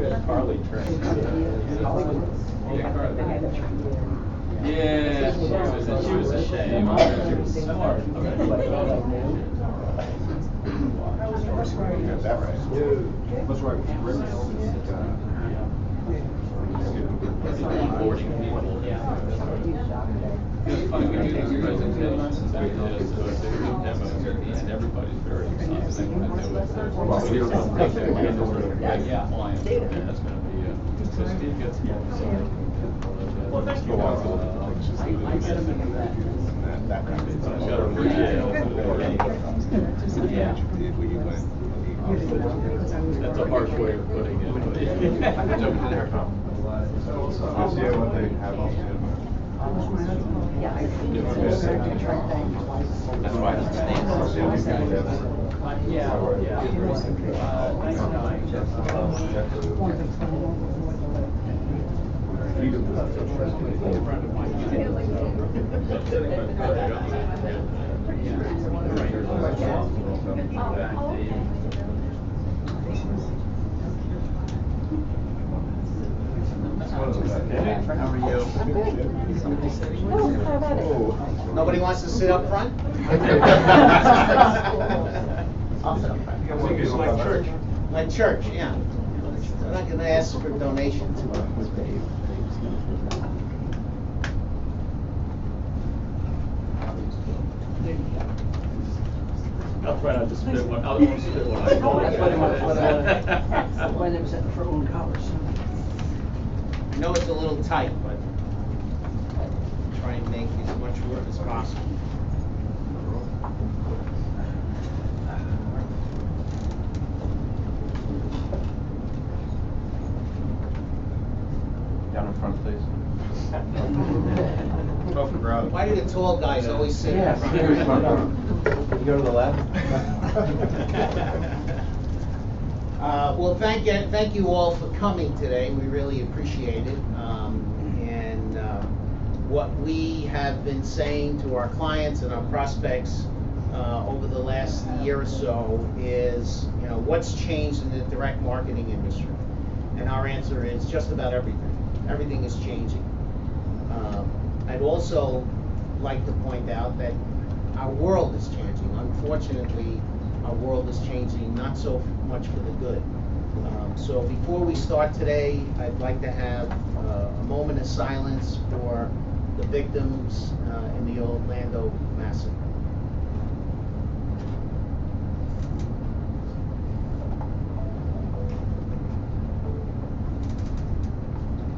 had Carly trained. Yeah, Carly. Yeah, she was a shame. She was smart. That right. That's right. Boarding people. It's funny, we do these presentations and they do demos at the end. Everybody's very excited. They want to know if there's clients, and that's going to be so Steve gets me excited. Well, thank you. That kind of I've got to appreciate That's a harsh way of putting it. Yeah, what they have on Yeah, I think That's why it's How are you? Nobody wants to sit up front? Like church. Like church, yeah. I'm not going to ask for donations. I'll try not to spit one. I'll spit one. That's why they was at for own collars. I know it's a little tight, but try and make as much work as possible. Down in front, please. Tough crowd. Why do the tall guys always sit in front? You go to the left. Well, thank you all for coming today. We really appreciate it. What we have been saying to our clients and our prospects over the last year or so is, what's changed in the direct marketing industry? And our answer is just about everything. Everything is changing. I'd also like to point out that our world is changing. Unfortunately, our world is changing not so much for the good. So before we start today, I'd like to have a moment of silence for the victims in the Orlando massacre.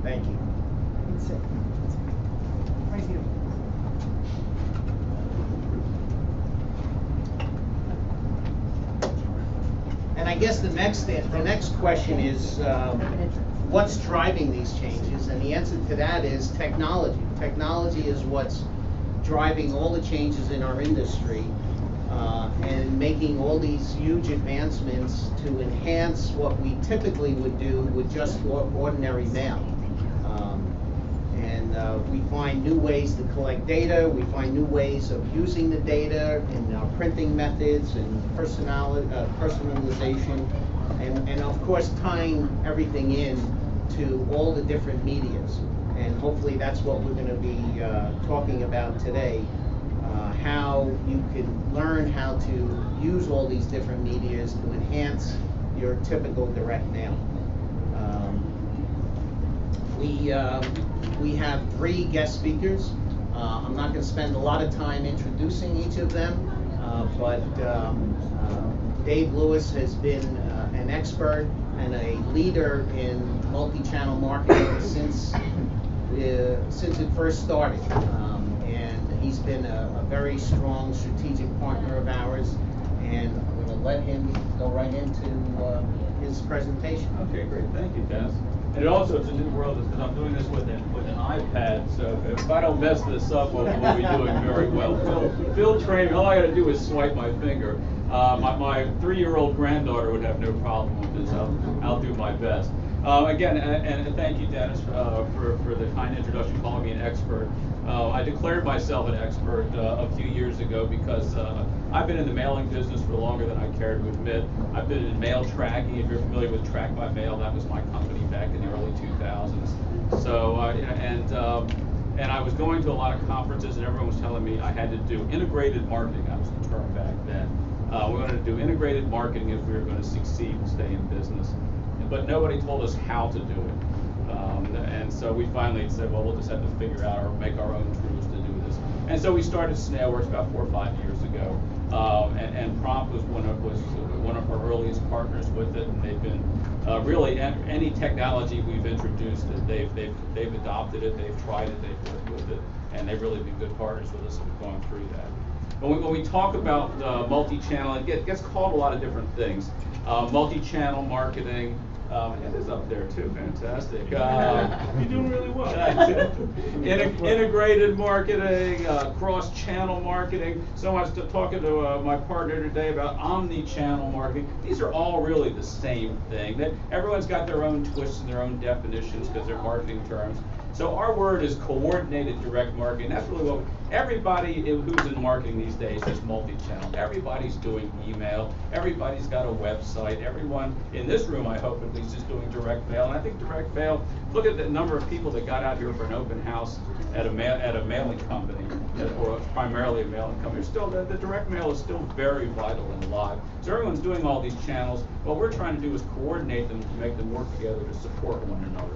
Thank you. That's it. Right here. And I guess the next question is, what's driving these changes? And the answer to that is technology. Technology is what's driving all the changes in our industry and making all these huge advancements to enhance what we typically would do with just ordinary mail. We find new ways to collect data. We find new ways of using the data in our printing methods and personalization, and of course tying everything in to all the different medias. And hopefully that's what we're going to be talking about today, how you can learn how to use all these different medias to enhance your typical direct mail. We have 3 guest speakers. I'm not going to spend a lot of time introducing each of them, but Dave Lewis has been an expert and a leader in multi-channel marketing since it first started, and he's been a very strong strategic partner of ours, and I'm going to let him go right into his presentation. Okay, great. Thank you, Dennis. And also, it's a new world because I'm doing this with an iPad, so if I don't mess this up, we'll be doing very well. Phil trained me. All I got to do is swipe my finger. My 3-year-old granddaughter would have no problem with this. I'll do my best. Again, and thank you, Dennis, for the kind introduction, calling me an expert. I declared myself an expert a few years ago because I've been in the mailing business for longer than I care to admit. I've been in mail tracking. If you're familiar with Track by Mail, that was my company back in the early 2000s. So, and I was going to a lot of conferences, and everyone was telling me I had to do integrated marketing. That was the term back then. We wanted to do integrated marketing if we were going to succeed and stay in business. But nobody told us how to do it. And so we finally said, well, we'll just have to figure out or make our own tools to do this. And so we started Snailworks about 4 or 5 years ago. And Prompt was one of our earliest partners with it, and they've been really any technology we've introduced, they've adopted it, they've tried it, they've worked with it, and they've really been good partners with us and we've gone through that. When we talk about multi-channel, it gets called a lot of different things. Multi-channel marketing. It is up there too, fantastic. You're doing really well. Integrated marketing, cross-channel marketing. So I was talking to my partner today about omni-channel marketing. These are all really the same thing. Everyone's got their own twists and their own definitions because they're marketing terms. So our word is coordinated direct marketing. That's really what everybody who's in marketing these days is multi-channel. Everybody's doing email. Everybody's got a website. Everyone in this room, I hope at least, is doing direct mail. And I think direct mail, look at the number of people that got out here for an open house at a mailing company, or primarily a mailing company. Still, the direct mail is still very vital and alive. So everyone's doing all these channels. What we're trying to do is coordinate them to make them work together to support one another.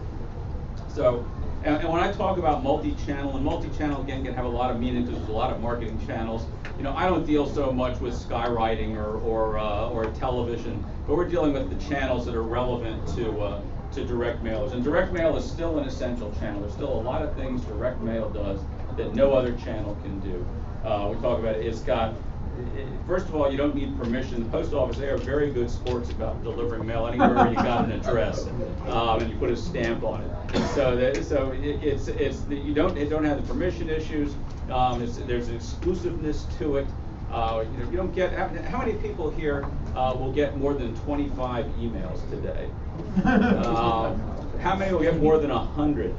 So. And when I talk about multi-channel, and multi-channel again can have a lot of meaning because there's a lot of marketing channels. You know, I don't deal so much with skywriting or television, but we're dealing with the channels that are relevant to direct mailers. And direct mail is still an essential channel. There's still a lot of things direct mail does that no other channel can do. We talk about it. It's got. First of all, you don't need permission. The post office, they are very good sports about delivering mail anywhere where you got an address, and you put a stamp on it. You don't have the permission issues. There's an exclusiveness to it. You don't get. How many people here will get more than 25 emails today? How many will get more than 100?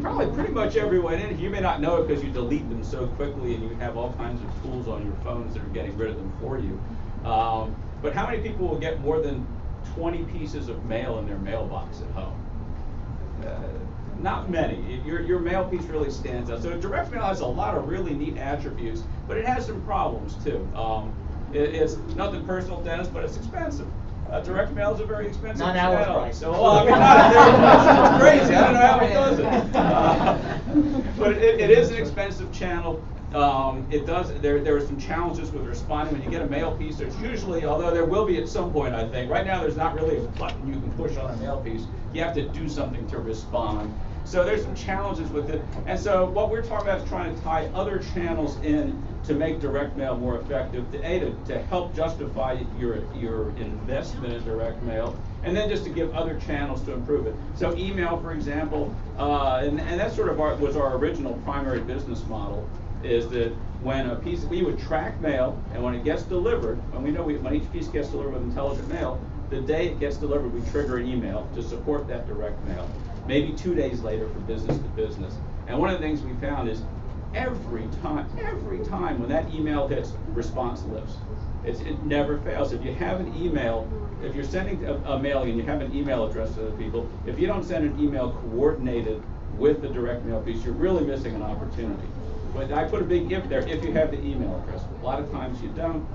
Probably pretty much everyone in it. You may not know it because you delete them so quickly and you have all kinds of tools on your phones that are getting rid of them for you. But how many people will get more than 20 pieces of mail in their mailbox at home? Not many. Your mail piece really stands out. So direct mail has a lot of really neat attributes, but it has some problems too. It's nothing personal, Dennis, but it's expensive. Direct mail is a very expensive channel. So, I mean, it's crazy. I don't know how it does it. But it is an expensive channel. It does. There are some challenges with responding. When you get a mail piece, there's usually, although there will be at some point, I think. Right now, there's not really a button you can push on a mail piece. You have to do something to respond. So there's some challenges with it. And so what we're talking about is trying to tie other channels in to make direct mail more effective, to help justify your investment in direct mail, and then just to give other channels to improve it. So email, for example, and that's sort of was our original primary business model, is that when a piece, we would track mail, and when it gets delivered, and we know when each piece gets delivered with intelligent mail, the day it gets delivered, we trigger an email to support that direct mail. Maybe 2 days later for business to business. And one of the things we found is every time when that email hits, response lifts. It never fails. If you have an email, if you're sending a mailing and you have an email address to other people, if you don't send an email coordinated with the direct mail piece, you're really missing an opportunity. But I put a big if there, if you have the email address. A lot of times you don't.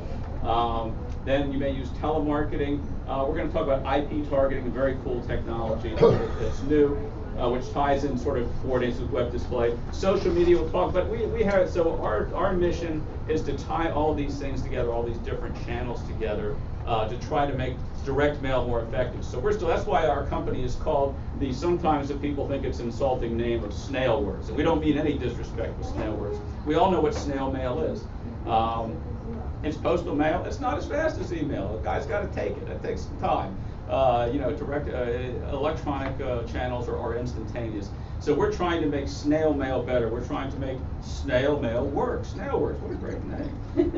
Then you may use telemarketing. We're going to talk about IP targeting, a very cool technology that's new, which ties in sort of coordinates with web display. Social media we'll talk, but we have, so our mission is to tie all these things together, all these different channels together, to try to make direct mail more effective. So that's why our company is called sometimes the people think it's an insulting name of Snailworks. And we don't mean any disrespect with Snailworks. We all know what snail mail is. It's postal mail. It's not as fast as email. The guy's got to take it. It takes some time. Direct electronic channels are instantaneous. So we're trying to make snail mail better. We're trying to make snail mail work. Snailworks, what a great name.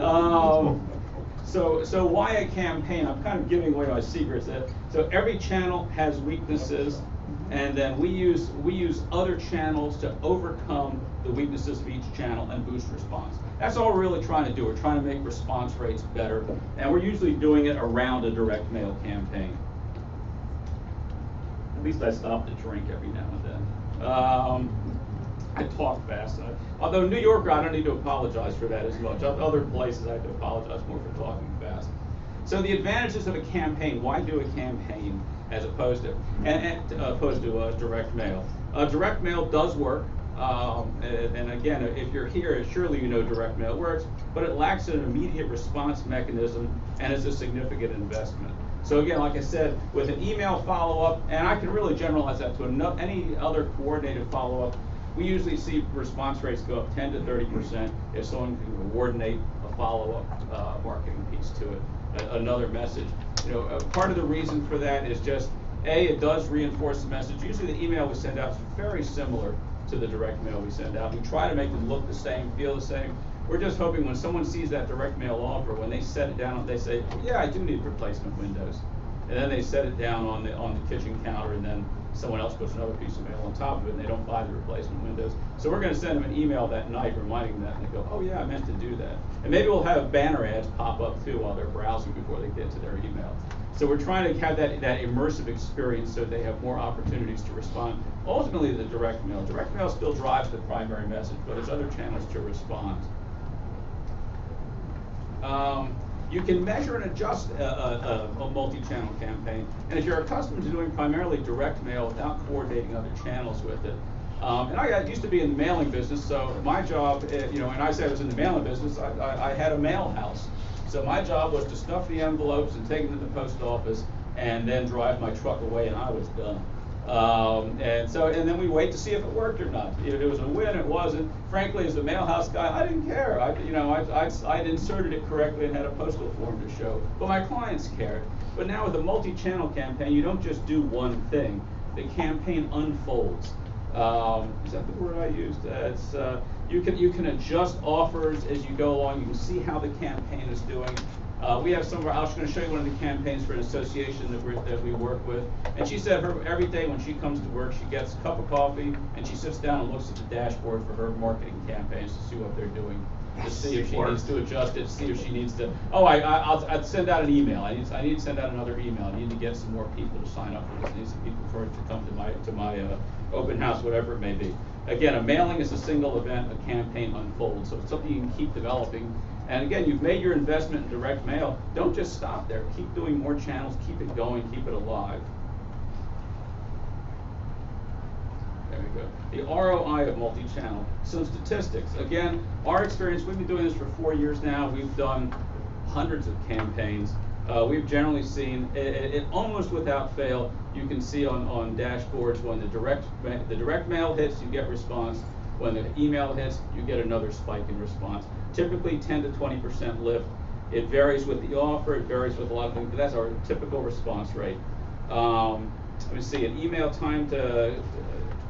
So why a campaign? I'm kind of giving away my secrets. So every channel has weaknesses, and then we use other channels to overcome the weaknesses of each channel and boost response. That's all we're really trying to do. We're trying to make response rates better, and we're usually doing it around a direct mail campaign. At least I stop to drink every now and then. I talk fast. Although New Yorker, I don't need to apologize for that as much. Other places I have to apologize more for talking fast. So the advantages of a campaign. Why do a campaign as opposed to direct mail? Direct mail does work. And again, if you're here, surely you know direct mail works, but it lacks an immediate response mechanism and is a significant investment. So again, like I said, with an email follow-up, and I can really generalize that to any other coordinated follow-up, we usually see response rates go up 10 to 30% if someone can coordinate a follow-up marketing piece to it, another message. Part of the reason for that is just, A, it does reinforce the message. Usually the email we send out is very similar to the direct mail we send out. We try to make them look the same, feel the same. We're just hoping when someone sees that direct mail offer, when they set it down, they say, yeah, I do need replacement windows. And then they set it down on the kitchen counter, and then someone else puts another piece of mail on top of it, and they don't buy the replacement windows. So we're going to send them an email that night reminding them that, and they go, oh yeah, I meant to do that. And maybe we'll have banner ads pop up too while they're browsing before they get to their email. So we're trying to have that immersive experience so they have more opportunities to respond. Ultimately, the direct mail still drives the primary message, but there's other channels to respond. You can measure and adjust a multi-channel campaign, and if you're accustomed to doing primarily direct mail without coordinating other channels with it, and I used to be in the mailing business, so my job, and I say I was in the mailing business, I had a mail house. So my job was to stuff the envelopes and take them to the post office, and then drive my truck away, and I was done. And then we wait to see if it worked or not. If it was a win, it wasn't. Frankly, as the mail house guy, I didn't care. I'd inserted it correctly and had a postal form to show, but my clients cared. But now with a multi-channel campaign, you don't just do one thing. The campaign unfolds. Is that the word I used? You can adjust offers as you go along. You can see how the campaign is doing. We have some of our, I was going to show you one of the campaigns for an association that we work with. And she said every day when she comes to work, she gets a cup of coffee and she sits down and looks at the dashboard for her marketing campaigns to see what they're doing, to see if she needs to adjust it, to see if she needs to, I'd send out an email. I need to send out another email. I need to get some more people to sign up for this. I need some people for it to come to my open house, whatever it may be. Again, a mailing is a single event, a campaign unfolds. So it's something you can keep developing. And again, you've made your investment in direct mail. Don't just stop there. Keep doing more channels, keep it going, keep it alive. There we go. The ROI of multi-channel. Some statistics. Again, our experience, we've been doing this for 4 years now. We've done hundreds of campaigns. We've generally seen it almost without fail. You can see on dashboards when the direct mail hits, you get response. When the email hits, you get another spike in response. Typically 10 to 20% lift. It varies with the offer, it varies with a lot of things, but that's our typical response rate. Let me see, an email time to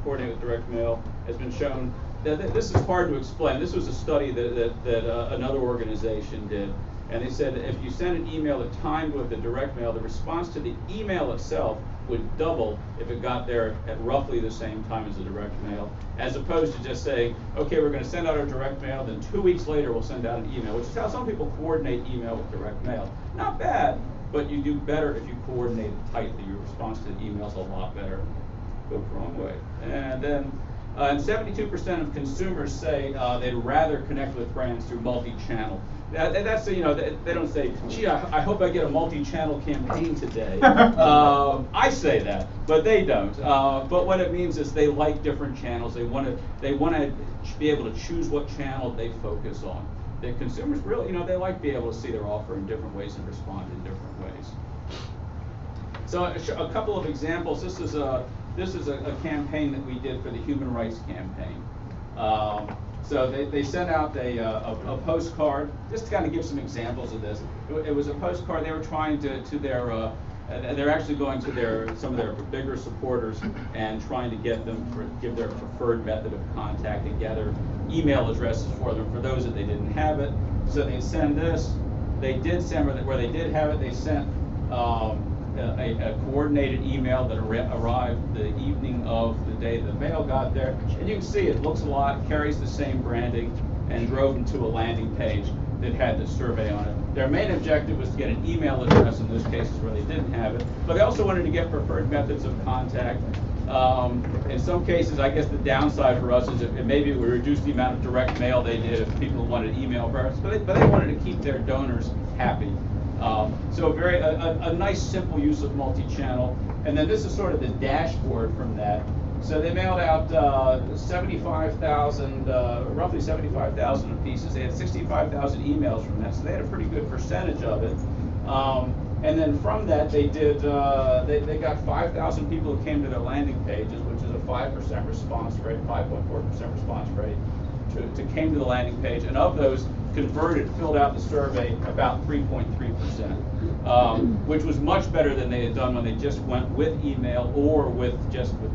coordinate with direct mail has been shown. This is hard to explain. This was a study that another organization did. And they said that if you send an email that timed with the direct mail, the response to the email itself would double if it got there at roughly the same time as the direct mail, as opposed to just saying, okay, we're going to send out our direct mail, then 2 weeks later we'll send out an email, which is how some people coordinate email with direct mail. Not bad, but you do better if you coordinate it tightly. Your response to the email is a lot better. Go the wrong way. And then, and 72% of consumers say they'd rather connect with brands through multi-channel. That's, they don't say, gee, I hope I get a multi-channel campaign today. I say that, but they don't. But what it means is they like different channels. They want to be able to choose what channel they focus on. The consumers really, they like to be able to see their offer in different ways and respond in different ways. So a couple of examples. This is a campaign that we did for the Human Rights Campaign. So they sent out a postcard, just to kind of give some examples of this. It was a postcard. They were trying they're actually going to some of their bigger supporters and trying to give their preferred method of contact and gather email addresses for them, for those that they didn't have it. So they send this. they did send, where they did have it, they sent a coordinated email that arrived the evening of the day the mail got there. And you can see it looks a lot, carries the same branding, and drove them to a landing page that had the survey on it. Their main objective was to get an email address in those cases where they didn't have it, but they also wanted to get preferred methods of contact. In some cases, I guess the downside for us is maybe it would reduce the amount of direct mail they did if people wanted email first, but they wanted to keep their donors happy. So a nice simple use of multi-channel. And then this is sort of the dashboard from that. So they mailed out 75,000, roughly 75,000 of pieces. They had 65,000 emails from that, so they had a pretty good percentage of it. And then from that, they did they got 5,000 people who came to their landing pages, which is a 5% response rate, 5.4% response rate, to came to the landing page, and of those converted, filled out the survey about 3.3%, which was much better than they had done when they just went with email or with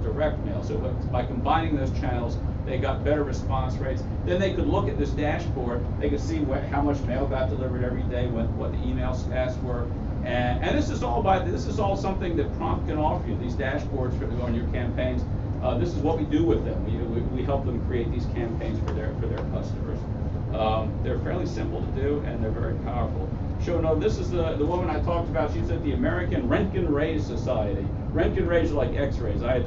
direct mail. So by combining those channels, they got better response rates. Then they could look at this dashboard. They could see how much mail got delivered every day, what the email stats were. And this is all something that Prompt can offer you. These dashboards for on your campaigns. This is what we do with them. We help them create these campaigns for their customers. They're fairly simple to do, and they're very powerful. This is the woman I talked about. She's at the American Röntgen Ray Society. Röntgen rays are like X-rays. I had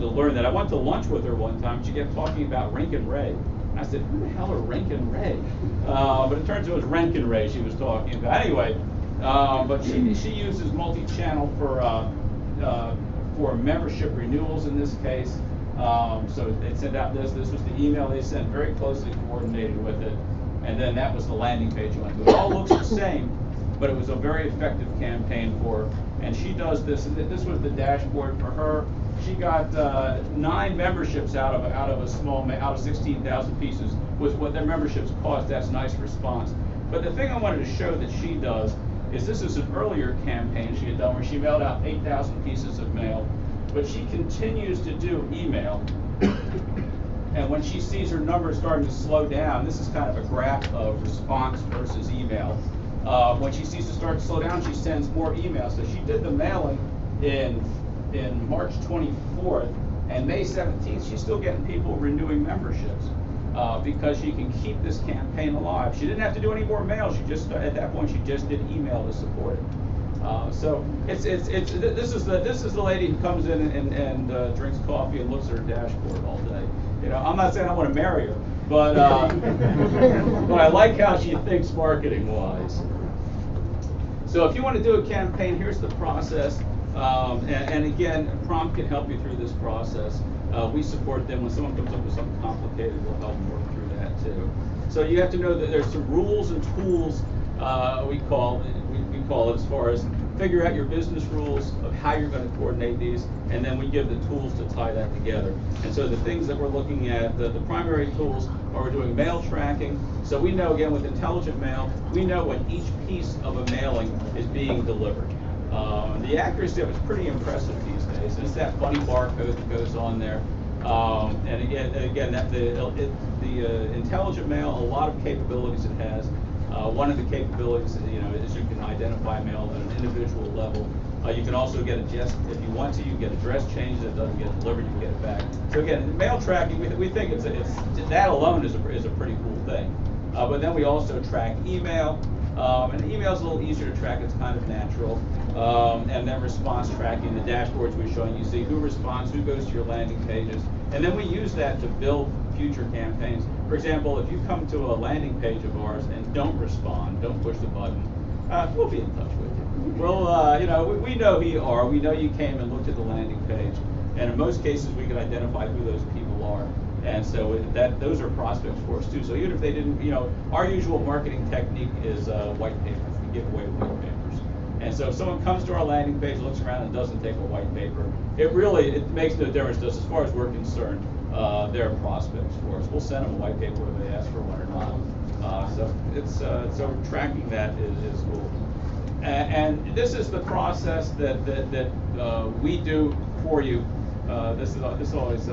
to learn that. I went to lunch with her one time. She kept talking about Röntgen Ray. I said, who the hell are Röntgen Ray? But it turns out it was Röntgen Ray she was talking about. Anyway, but she uses multi-channel for membership renewals in this case. So they sent out this was the email they sent, very closely coordinated with it, and then that was the landing page you went to. It all looks the same, but it was a very effective campaign for her. And she does this, and this was the dashboard for her. She got 9 memberships out of 16,000 pieces was what their memberships cost. That's nice response. But the thing I wanted to show that she does is this is an earlier campaign she had done where she mailed out 8,000 pieces of mail, but she continues to do email. And when she sees her numbers starting to slow down, this is kind of a graph of response versus email. When she sees it start to slow down, she sends more emails. So she did the mailing in March 24th, and May 17th, she's still getting people renewing memberships because she can keep this campaign alive. She didn't have to do any more mail. She just at that point she just did email to support it. So this is the lady who comes in and drinks coffee and looks at her dashboard all day. I'm not saying I want to marry her, but but I like how she thinks marketing-wise. So if you want to do a campaign, here's the process. And again, Prompt can help you through this process. We support them. When someone comes up with something complicated, we'll help them work through that too. So you have to know that there's some rules and tools we call it as far as figure out your business rules of how you're going to coordinate these, and then we give the tools to tie that together. And so the things that we're looking at, the primary tools are we're doing mail tracking. So we know, again, with intelligent mail, we know when each piece of a mailing is being delivered. The accuracy of it's pretty impressive these days. It's that funny barcode that goes on there. And again, that the intelligent mail, a lot of capabilities it has. One of the capabilities, is you can identify mail at an individual level. You can also get if you want to, you can get address change that doesn't get delivered, you can get it back. So again, mail tracking, we think it's that alone is a pretty cool thing. But then we also track email, and email is a little easier to track. It's kind of natural. And then response tracking, the dashboards we're showing you see who responds, who goes to your landing pages, and then we use that to build future campaigns. For example, if you come to a landing page of ours and don't respond, don't push the button, we'll be in touch with you. We'll, we know who you are. We know you came and looked at the landing page, and in most cases we can identify who those people are. And so those are prospects for us too. So even if they didn't, our usual marketing technique is white papers. We give away white papers. And so if someone comes to our landing page, looks around, and doesn't take a white paper, it makes no difference to us as far as we're concerned. They're prospects for us. We'll send them a white paper whether they ask for one or not. So tracking that is cool. And this is the process that we do for you. This always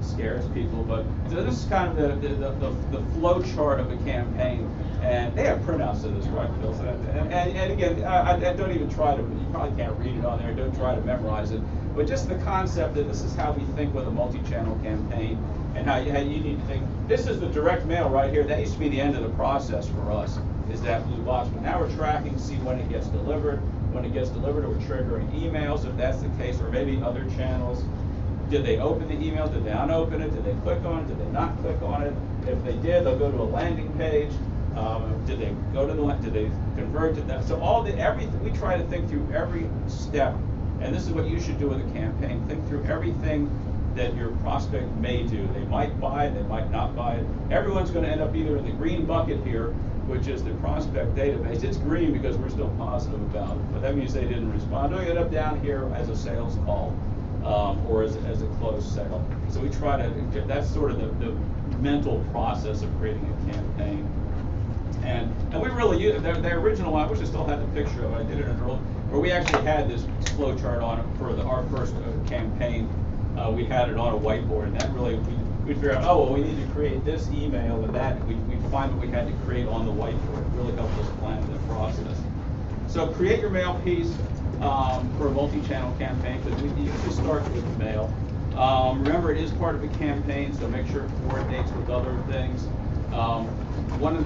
scares people, but so this is kind of the flow chart of a campaign. And they have printouts of this, right, Phil? And again, I don't even try to, you probably can't read it on there, don't try to memorize it. But just the concept that this is how we think with a multi-channel campaign and how you need to think. This is the direct mail right here. That used to be the end of the process for us, is that blue box. But now we're tracking, see when it gets delivered. When it gets delivered, we're triggering emails if that's the case, or maybe other channels. Did they open the email? Did they unopen it? Did they click on it? Did they not click on it? If they did, they'll go to a landing page. Did they go to the? Did they convert to that? So everything we try to think through every step, and this is what you should do with a campaign. Think through everything that your prospect may do. They might buy it, they might not buy it. Everyone's going to end up either in the green bucket here, which is the prospect database. It's green because we're still positive about it, but that means they didn't respond. They'll end up down here as a sales call or as a closed sale. So we try to get, that's sort of the mental process of creating a campaign. And we really use the original one. I wish I still had the picture of it. I did it in early, where we actually had this flow chart on it for our first campaign. We had it on a whiteboard, and that really we'd figure out, oh well, we need to create this email, and that we'd find what we had to create on the whiteboard. It really helped us plan the process. So create your mail piece for a multi-channel campaign, because we usually start with mail. Remember, it is part of a campaign, so make sure it coordinates with other things. One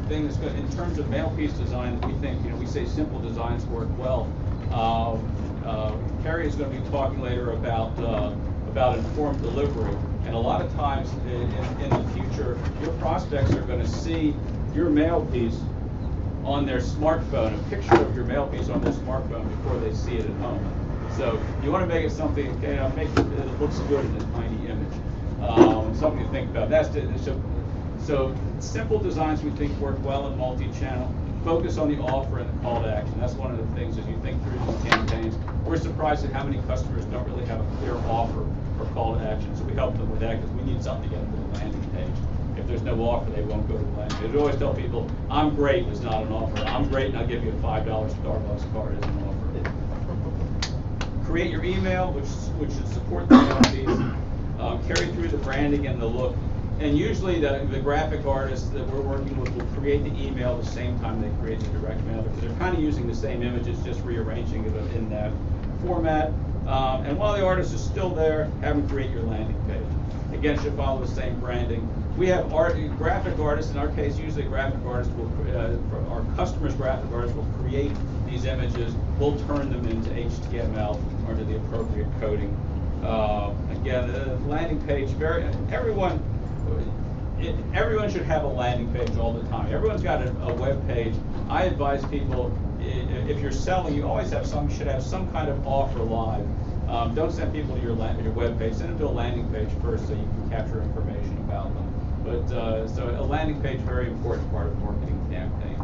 thing that's good in terms of mail piece design, we think, we say simple designs work well. Carrie is going to be talking later about informed delivery, and a lot of times in the future, your prospects are going to see your mail piece on their smartphone, a picture of your mail piece on their smartphone before they see it at home. So you want to make it something, make it it looks good in a tiny image. Something to think about. So simple designs we think work well in multi-channel. Focus on the offer and the call to action. That's one of the things as you think through these campaigns. We're surprised at how many customers don't really have a clear offer or call to action. So we help them with that because we need something to get them to the landing page. If there's no offer, they won't go to the landing page. We always tell people, I'm great is not an offer. I'm great and I'll give you a $5 Starbucks card as an offer. Create your email, which should support the mail piece. Carry through the branding and the look. And usually the graphic artists that we're working with will create the email the same time they create the direct mail, because they're kind of using the same images, just rearranging it in that format. And while the artist is still there, have them create your landing page. Again, should follow the same branding. We have graphic artists, in our case, usually graphic artists will, our customers' graphic artists will create these images. We'll turn them into HTML or into the appropriate coding. Again, the landing page, everyone should have a landing page all the time. Everyone's got a web page. I advise people, if you're selling, you always should have some kind of offer live. Don't send people to your web page. Send them to a landing page first so you can capture information about them. But so a landing page, very important part of a marketing campaign.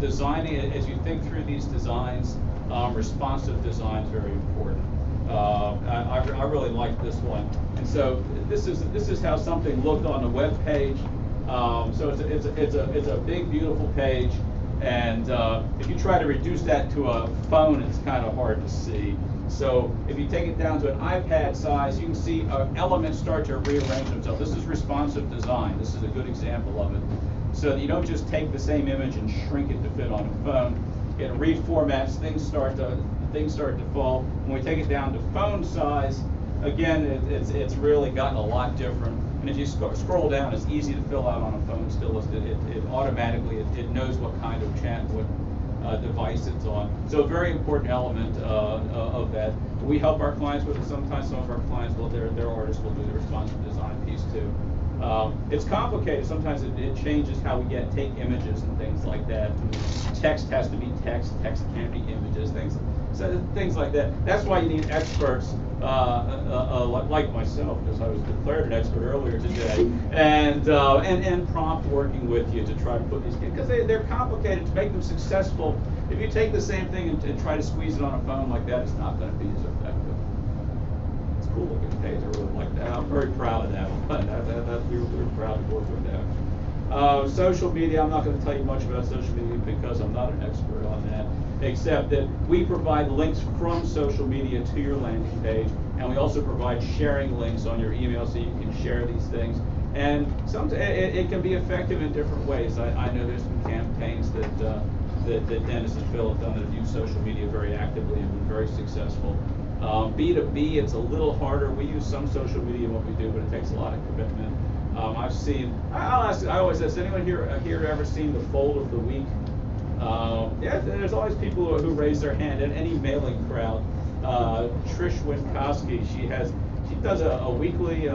Designing, as you think through these designs, responsive design is very important. I really like this one, and so this is how something looked on the web page. So it's a big, beautiful page, and if you try to reduce that to a phone, it's kind of hard to see. So if you take it down to an iPad size, you can see elements start to rearrange themselves. This is responsive design. This is a good example of it. So that you don't just take the same image and shrink it to fit on a phone. It reformats. Things start to fall. When we take it down to phone size, again, it's really gotten a lot different. And if you scroll down, it's easy to fill out on a phone still. It automatically, it knows what kind of device it's on. So a very important element of that. We help our clients with it. Sometimes some of our clients, their artists will do the responsive design piece too. It's complicated. Sometimes it changes how we take images and things like that. Text has to be text. Text can't be images. Things like that. That's why you need experts like myself, because I was declared an expert earlier today, and Prompt working with you to try to put these, because they're complicated. To make them successful, if you take the same thing and try to squeeze it on a phone like that, it's not going to be as effective. It's a cool looking page. I really like that. I'm very proud of that one. We're proud to work with that. Social media, I'm not going to tell you much about social media because I'm not an expert on that, except that we provide links from social media to your landing page, and we also provide sharing links on your email so you can share these things. And it can be effective in different ways. I know there's some campaigns that Dennis and Phil have done that have used social media very actively and been very successful. B2B, it's a little harder. We use some social media in what we do, but it takes a lot of commitment. I've seen, I always ask, anyone here ever seen the fold of the week? Yeah, there's always people who raise their hand in any mailing crowd. Trish Winkowski, she does a weekly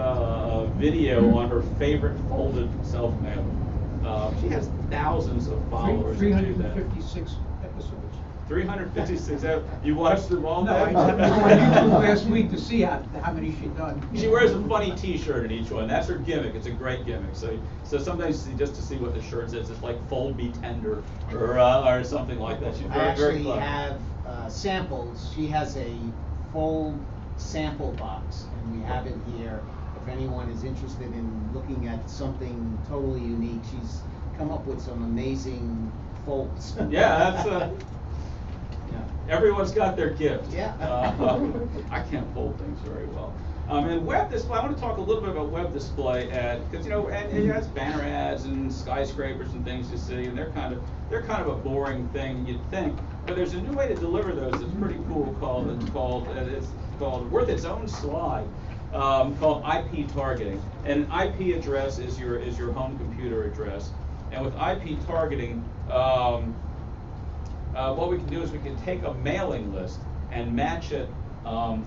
video on her favorite folded self-mail. She has thousands of followers. 356 episodes. 356. You watched them all? No, I day? went on YouTube last week to see how many she'd done. She wears a funny T-shirt in each one. That's her gimmick. It's a great gimmick. So sometimes just to see what the shirt says, it's like "Fold Me Tender" or something like that. She's I very, very actually clever. have samples. She has a fold sample box, and we have it here. If anyone is interested in looking at something totally unique, she's come up with some amazing folds. Yeah, that's everyone's got their gift. Yeah. I can't fold things very well. And web display, I want to talk a little bit about web display because and it has banner ads and skyscrapers and things to see, and they're kind of a boring thing you'd think. But there's a new way to deliver those that's pretty cool it's called worth its own slide. Called IP targeting. And an IP address is your home computer address. And with IP targeting, what we can do is we can take a mailing list and match it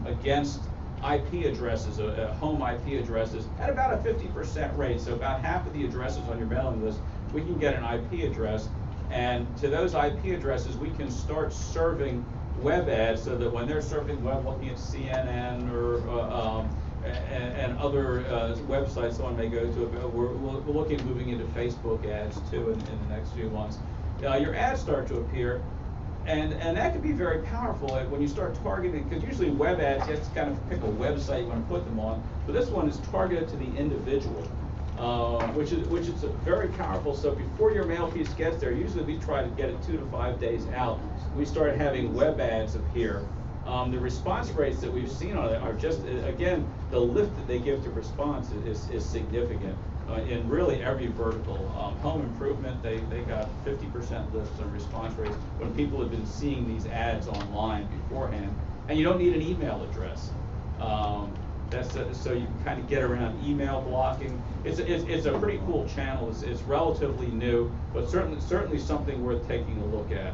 against IP addresses, home IP addresses, at about a 50% rate. So about half of the addresses on your mailing list, we can get an IP address. And to those IP addresses, we can start serving web ads so that when they're surfing web, looking at CNN or and other websites someone may go to, we're looking at moving into Facebook ads too in the next few months. Your ads start to appear, and that can be very powerful when you start targeting, because usually web ads, you have to kind of pick a website you want to put them on, but this one is targeted to the individual, which is very powerful. So before your mail piece gets there, usually we try to get it 2 to 5 days out. We start having web ads appear. The response rates that we've seen on it are just, again, the lift that they give to response is significant in really every vertical. Home improvement, they got 50% lifts on response rates when people have been seeing these ads online beforehand. And you don't need an email address. So you can kind of get around email blocking. It's a pretty cool channel. It's relatively new, but certainly something worth taking a look at.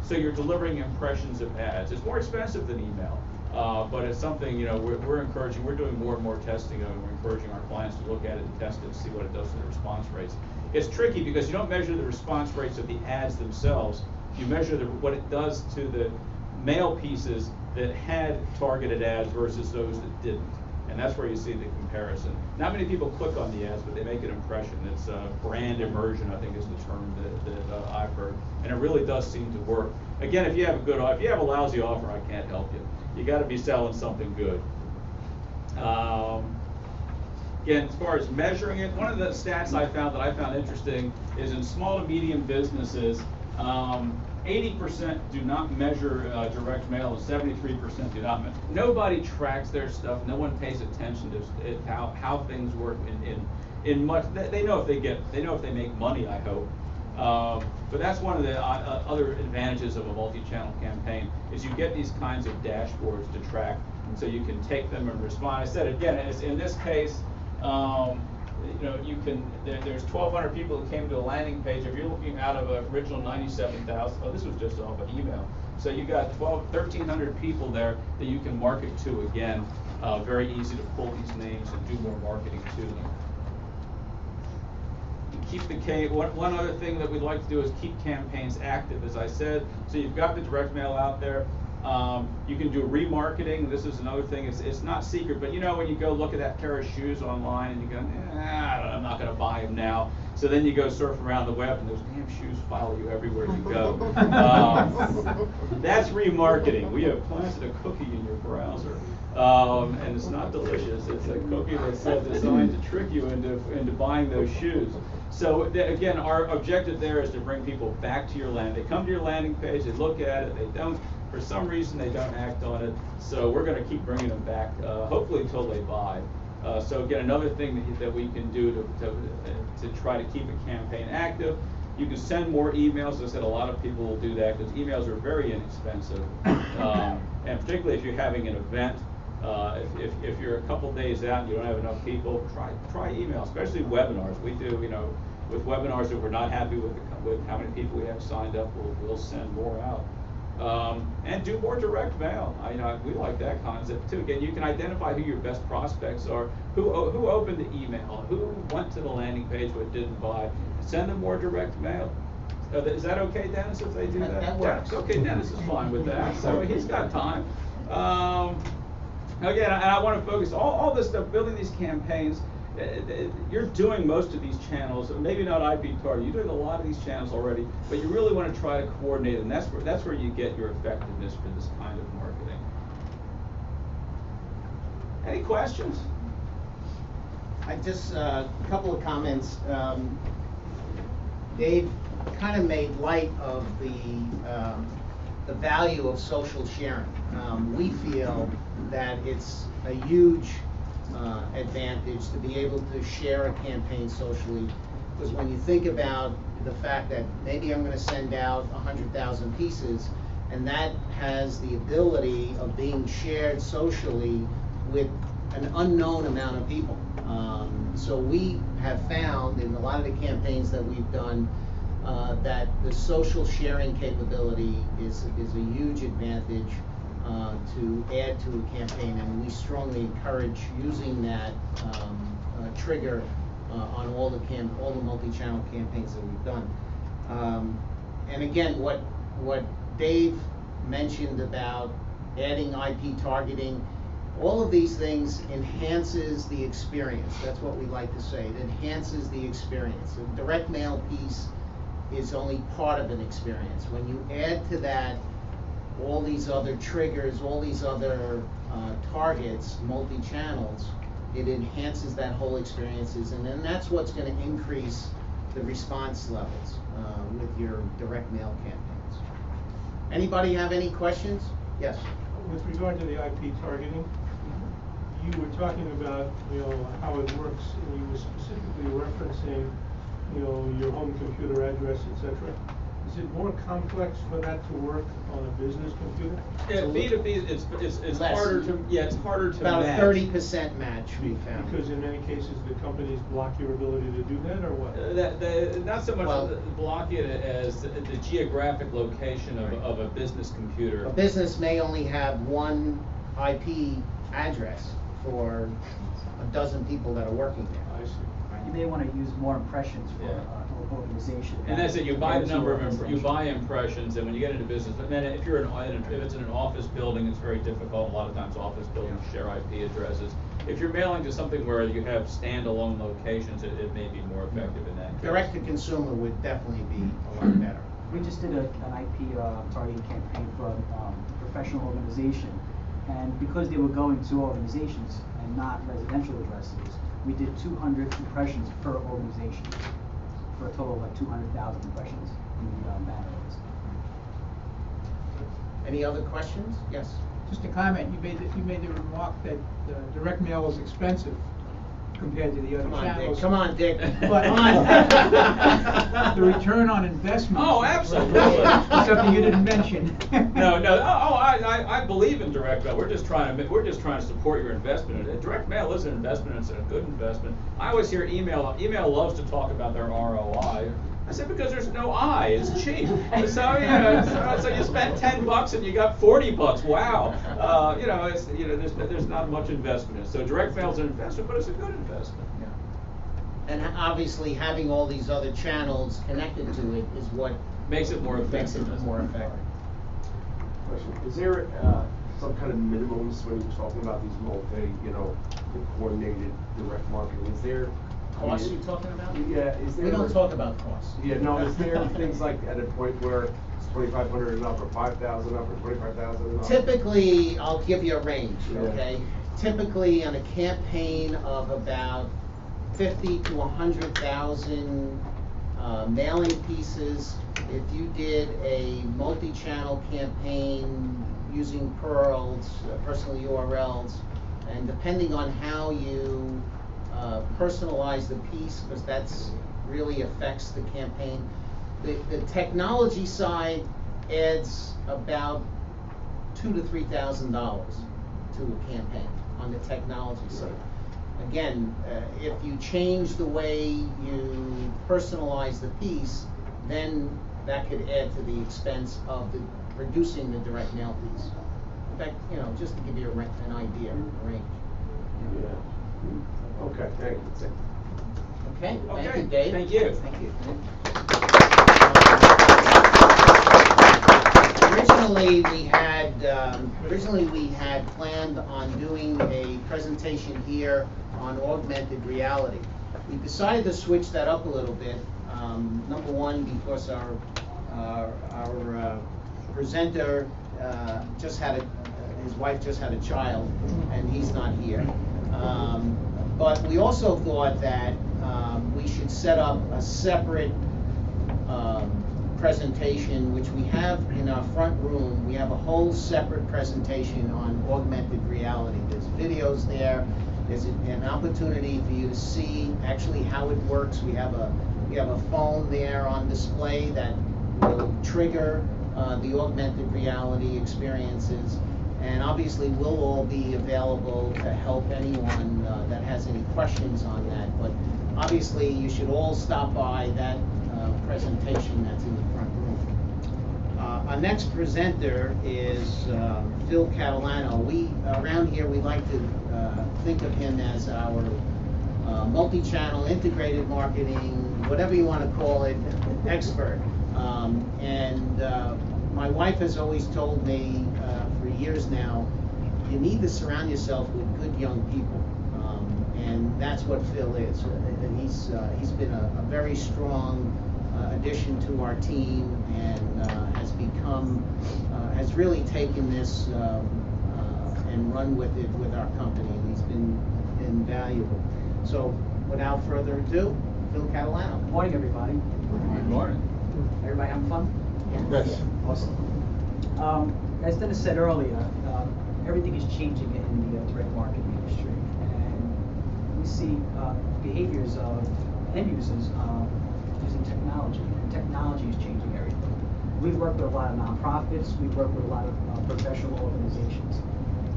So you're delivering impressions of ads. It's more expensive than email, but it's something we're encouraging. We're doing more and more testing of it. We're encouraging our clients to look at it and test it and see what it does to the response rates. It's tricky because you don't measure the response rates of the ads themselves. You measure what it does to the mail pieces that had targeted ads versus those that didn't. And that's where you see the comparison. Not many people click on the ads, but they make an impression. It's brand immersion, I think, is the term that I've heard, and it really does seem to work. Again, if you have a lousy offer, I can't help you. You got to be selling something good. Again, as far as measuring it, one of the stats I found interesting is in small to medium businesses, 80% do not measure direct mail, and 73% do not. Nobody tracks their stuff. No one pays attention to how things work in much. They know if they make money, I hope. But that's one of the other advantages of a multi-channel campaign is you get these kinds of dashboards to track, and so you can take them and respond. I said again, in this case. There's 1,200 people who came to a landing page. If you're looking out of an original 97,000, this was just off an email. So you got 1,300 people there that you can market to again. Very easy to pull these names and do more marketing to them. One other thing that we'd like to do is keep campaigns active, as I said. So you've got the direct mail out there. You can do remarketing. This is another thing. It's not secret, but when you go look at that pair of shoes online and you go, I'm not going to buy them now. So then you go surf around the web and those damn shoes follow you everywhere you go. That's remarketing. We have planted a cookie in your browser, and it's not delicious. It's a cookie that's designed to trick you into buying those shoes. So again, our objective there is to bring people back to your land. They come to your landing page, they look at it, they don't. For some reason, they don't act on it, so we're going to keep bringing them back, hopefully until they buy. So again, another thing that we can do to try to keep a campaign active. You can send more emails. As I said, a lot of people will do that because emails are very inexpensive, and particularly if you're having an event. If you're a couple days out and you don't have enough people, try email, especially webinars. We do, with webinars that we're not happy with how many people we have signed up, we'll send more out. And do more direct mail. We like that concept too. Again, you can identify who your best prospects are, who opened the email, who went to the landing page but didn't buy. Send them more direct mail. Is that okay, Dennis, if they do that? That works. Yeah, okay, Dennis is fine with that, so he's got time. Again, and I want to focus all this stuff, building these campaigns. You're doing most of these channels, maybe not IP target. You're doing a lot of these channels already, but you really want to try to coordinate, and that's where you get your effectiveness for this kind of marketing. Any questions? I just, a couple of comments. Dave kind of made light of the value of social sharing. We feel that it's a huge advantage to be able to share a campaign socially, because when you think about the fact that maybe I'm going to send out 100,000 pieces, and that has the ability of being shared socially with an unknown amount of people. So we have found in a lot of the campaigns that we've done that the social sharing capability is a huge advantage to add to a campaign, and we strongly encourage using that trigger on all the multi-channel campaigns that we've done. And again, what Dave mentioned about adding IP targeting, all of these things enhances the experience. That's what we like to say. It enhances the experience. The direct mail piece is only part of an experience. When you add to that all these other triggers, all these other targets, multi-channels, it enhances that whole experiences, and then that's what's going to increase the response levels with your direct mail campaigns. Anybody have any questions? Yes. With regard to the IP targeting, you were talking about, how it works, and you were specifically referencing, your home computer address, etc. Is it more complex for that to work on a business computer? Yeah, B2B, it's Less. harder to it's harder to About match. a 30% match we found. Because in many cases, the companies block your ability to do that, or what? Not so much Well, block it as the geographic location of a business computer. A business may only have one IP address for a dozen people that are working there. I see. You may want to use more impressions for Yeah. an organization. And that's it. You buy the number of you organization. buy impressions, and when you get into business, but then if it's in an office building, it's very difficult. A lot of times, office buildings share IP addresses. If you're mailing to something where you have standalone locations, it may be more effective in that case. Direct to consumer would definitely be a lot better. We just did an IP targeting campaign for a professional organization, and because they were going to organizations and not residential addresses, we did 200 impressions per organization for a total of like 200,000 impressions in the banner ads. Any other questions? Yes. Just a comment, you made the remark that direct mail is expensive compared to the other Come on, Dick. channels. Come on, Dick. But Come on. the return on investment. Oh, absolutely. is something you didn't mention. No. I believe in direct mail. We're just trying to support your investment. Direct mail is an investment. It's a good investment. I always hear email loves to talk about their ROI. I said because there's no I. It's cheap. So you spent $10 and you got $40. Wow. There's not much investment in it. So direct mail is an investment, but it's a good investment. And obviously, having all these other channels connected to it is what Makes it more makes effective. it more effective. Question: is there some kind of minimums when you're talking about these coordinated direct marketing? Is there Costs you talking about? Yeah, is there? We don't talk about costs. Yeah, no. Is there things like at a point where it's 2,500 and up, or 5,000 up, or 25,000 and up? Typically, I'll give you a range, Yeah. okay? Typically, on a campaign of about 50 to 100,000 mailing pieces, if you did a multi-channel campaign using personal URLs, And depending on how you personalize the piece, because that's really affects the campaign. The technology side adds about $2,000 to $3,000 to a campaign on the technology side. Again, if you change the way you personalize the piece, then that could add to the expense of reducing the direct mail piece. In fact, just to give you an idea, a range. Yeah. Okay, thank you. Okay, thank Okay, you, Dave. thank you. Thank you. Originally we had planned on doing a presentation here on augmented reality. We decided to switch that up a little bit. Number one, because our presenter his wife just had a child, and he's not here. But we also thought that we should set up a separate presentation, which we have in our front room. We have a whole separate presentation on augmented reality. There's videos there. There's an opportunity for you to see actually how it works. We have a phone there on display that will trigger the augmented reality experiences. And obviously we'll all be available to help anyone that has any questions on that. But obviously you should all stop by that presentation that's in the front room. Our next presenter is Phil Catalano. Around here we like to think of him as our multi-channel integrated marketing, whatever you want to call it, expert. My wife has always told me for years now, you need to surround yourself with good young people. And that's what Phil is. He's been a very strong addition to our team, and has really taken this and run with it with our company. And he's been invaluable. So without further ado, Phil Catalano. Good morning, everybody. Good morning. Everybody having fun? Yes. Awesome. As Dennis said earlier, everything is changing in the direct marketing industry, and we see behaviors of end users using technology, and technology is changing everything. We work with a lot of nonprofits, we work with a lot of professional organizations,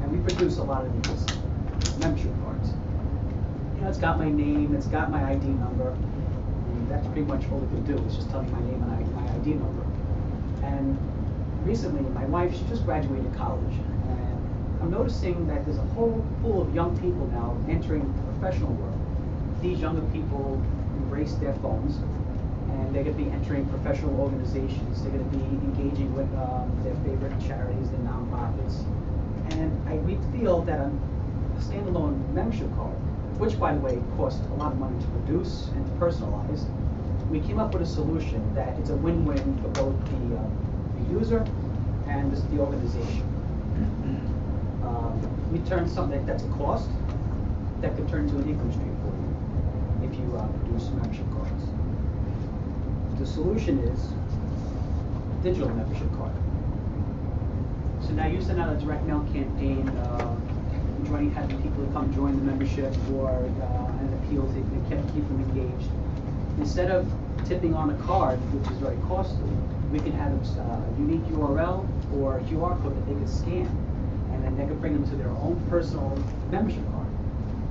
and we produce a lot of these membership cards. It's got my name, it's got my ID number, and that's pretty much all it can do. It's just tell me my name and my ID number. And recently, my wife, she just graduated college, and I'm noticing that there's a whole pool of young people now entering the professional world. These younger people embrace their phones, and they're going to be entering professional organizations. They're going to be engaging with their favorite charities, their nonprofits. And we feel that a standalone membership card, which by the way costs a lot of money to produce and to personalize, we came up with a solution that it's a win-win for both the user and the organization. We turn something that's a cost that could turn into an income stream for you if you produce membership cards. The solution is a digital membership card. So now you send out a direct mail campaign, having people come join the membership or an appeal to keep them engaged. Instead of tipping on a card, which is very costly, we can have a unique URL or a QR code that they can scan, and then they can bring them to their own personal membership card.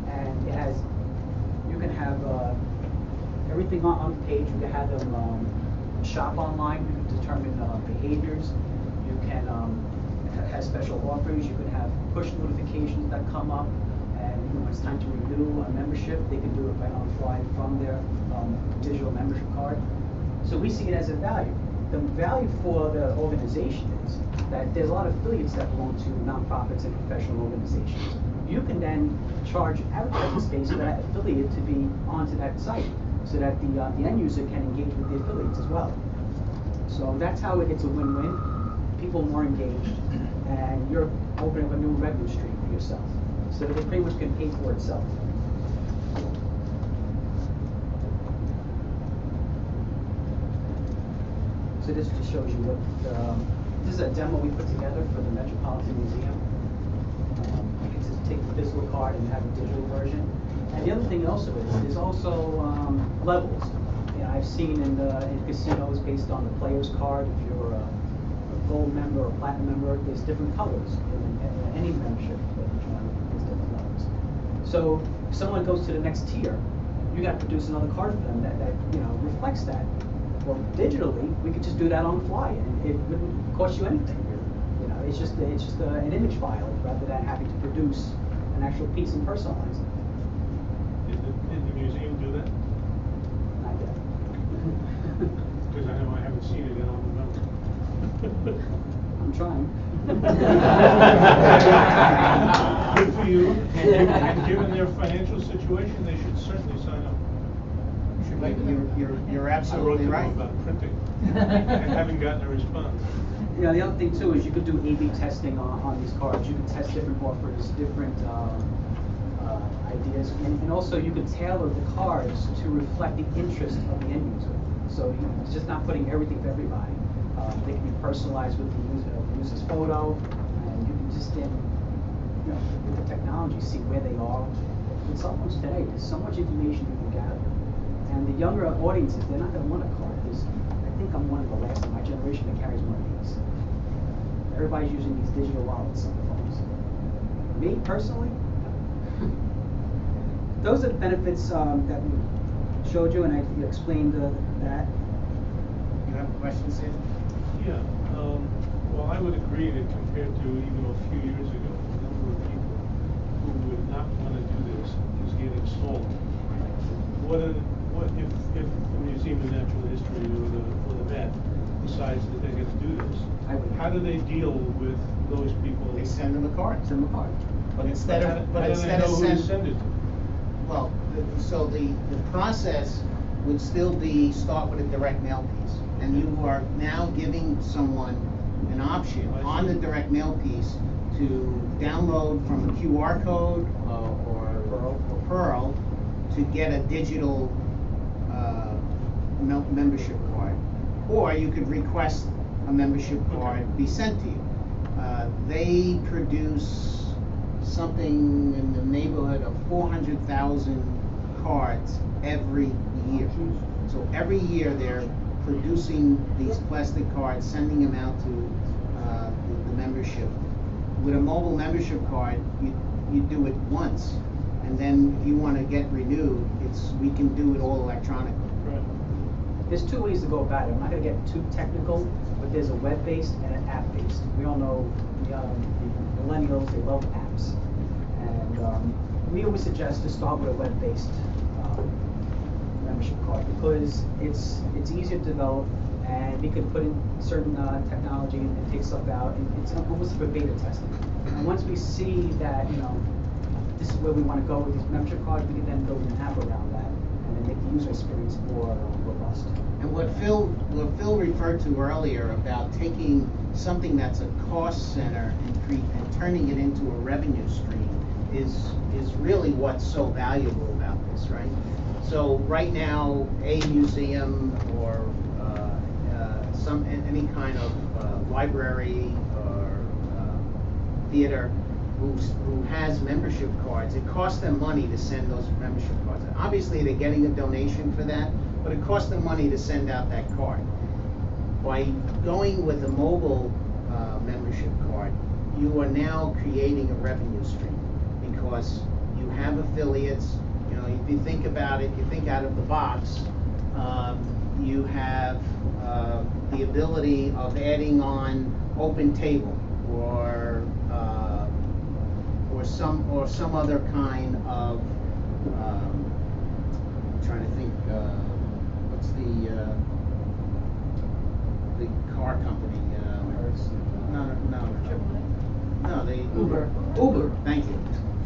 And you can have everything on the page. You can have them shop online. You can determine behaviors. You can have special offers. You can have push notifications that come up, and when it's time to renew a membership, they can do it right on the fly from their digital membership card. So we see it as a value. The value for the organization is that there's a lot of affiliates that belong to nonprofits and professional organizations. You can then charge advertising space for that affiliate to be onto that site, so that the end user can engage with the affiliates as well. So that's how it's a win-win. People more engaged, and you're opening up a new revenue stream for yourself. So it pretty much can pay for itself. So this just shows you what, this is a demo we put together for the Metropolitan Museum. You can to take the physical card and have a digital version. And the other thing also is, there's also levels. You know, I've seen in casinos based on the player's card, if you're a gold member or platinum member, there's different colors. In any membership that you join, there's different levels. So if someone goes to the next tier, you got to produce another card for them that you know reflects that. Well, digitally, we could just do that on the fly, and it wouldn't cost you anything. You know, it's just an image file rather than having to produce an actual piece and personalize it. Did the museum do that? Not yet. Because I know I haven't seen it and I don't remember. I'm trying. Good for you, and given their financial situation, they should certainly sign up. You're I absolutely wrote right. to them about printing, and haven't gotten a response. Yeah, the other thing too is you could do A/B testing on these cards. You could test different offers, different ideas, and also you could tailor the cards to reflect the interest of the end user. So it's just not putting everything for everybody. They can be personalized with the user's photo, and you can just then, you know, with the technology, see where they are. With cell phones today, there's so much information you can gather. And the younger audiences, they're not going to want a card. I think I'm one of the last in my generation that carries one of these. Everybody's using these digital wallets on their phones. Me, personally, those are the benefits that we showed you, and I explained that. You have a question, Sid? Yeah, well, I would agree that compared to even a few years ago, the number of people who would not want to do this is getting smaller. What if the Museum of Natural History or the Met decides that they're going to do this? How do they deal with those people? They send them a card. Send them a card. But instead How of, do but they instead know of who to send it to? well, so the process would still be start with a direct mail piece. And you are now giving someone an option on the direct mail piece to download from a QR code or Pearl to get a digital membership card. Or you could request a membership card be sent to you. They produce something in the neighborhood of 400,000 cards every year. So every year they're producing these plastic cards, sending them out to the membership. With a mobile membership card, you do it once, and then if you want to get renewed, we can do it all electronically. Right. There's two ways to go about it. I'm not going to get too technical, but there's a web-based and an app-based. We all know the millennials, they love apps. And we always suggest to start with a web-based membership card because it's easier to develop, and we can put in certain technology and take stuff out, and it's almost for beta testing. And once we see that, you know, this is where we want to go with these membership cards, we can then build an app around that and then make the user experience more robust. And what Phil referred to earlier about taking something that's a cost center and turning it into a revenue stream is really what's so valuable about this, right? So right now, a museum or any kind of library or theater who has membership cards, it costs them money to send those membership cards. Obviously, they're getting a donation for that, but it costs them money to send out that card. By going with a mobile membership card, you are now creating a revenue stream because you have affiliates. You know, if you think about it, you think out of the box. You have the ability of adding on Open Table or some other kind of. I'm trying to think. What's the car company? No, they Uber. Thank you.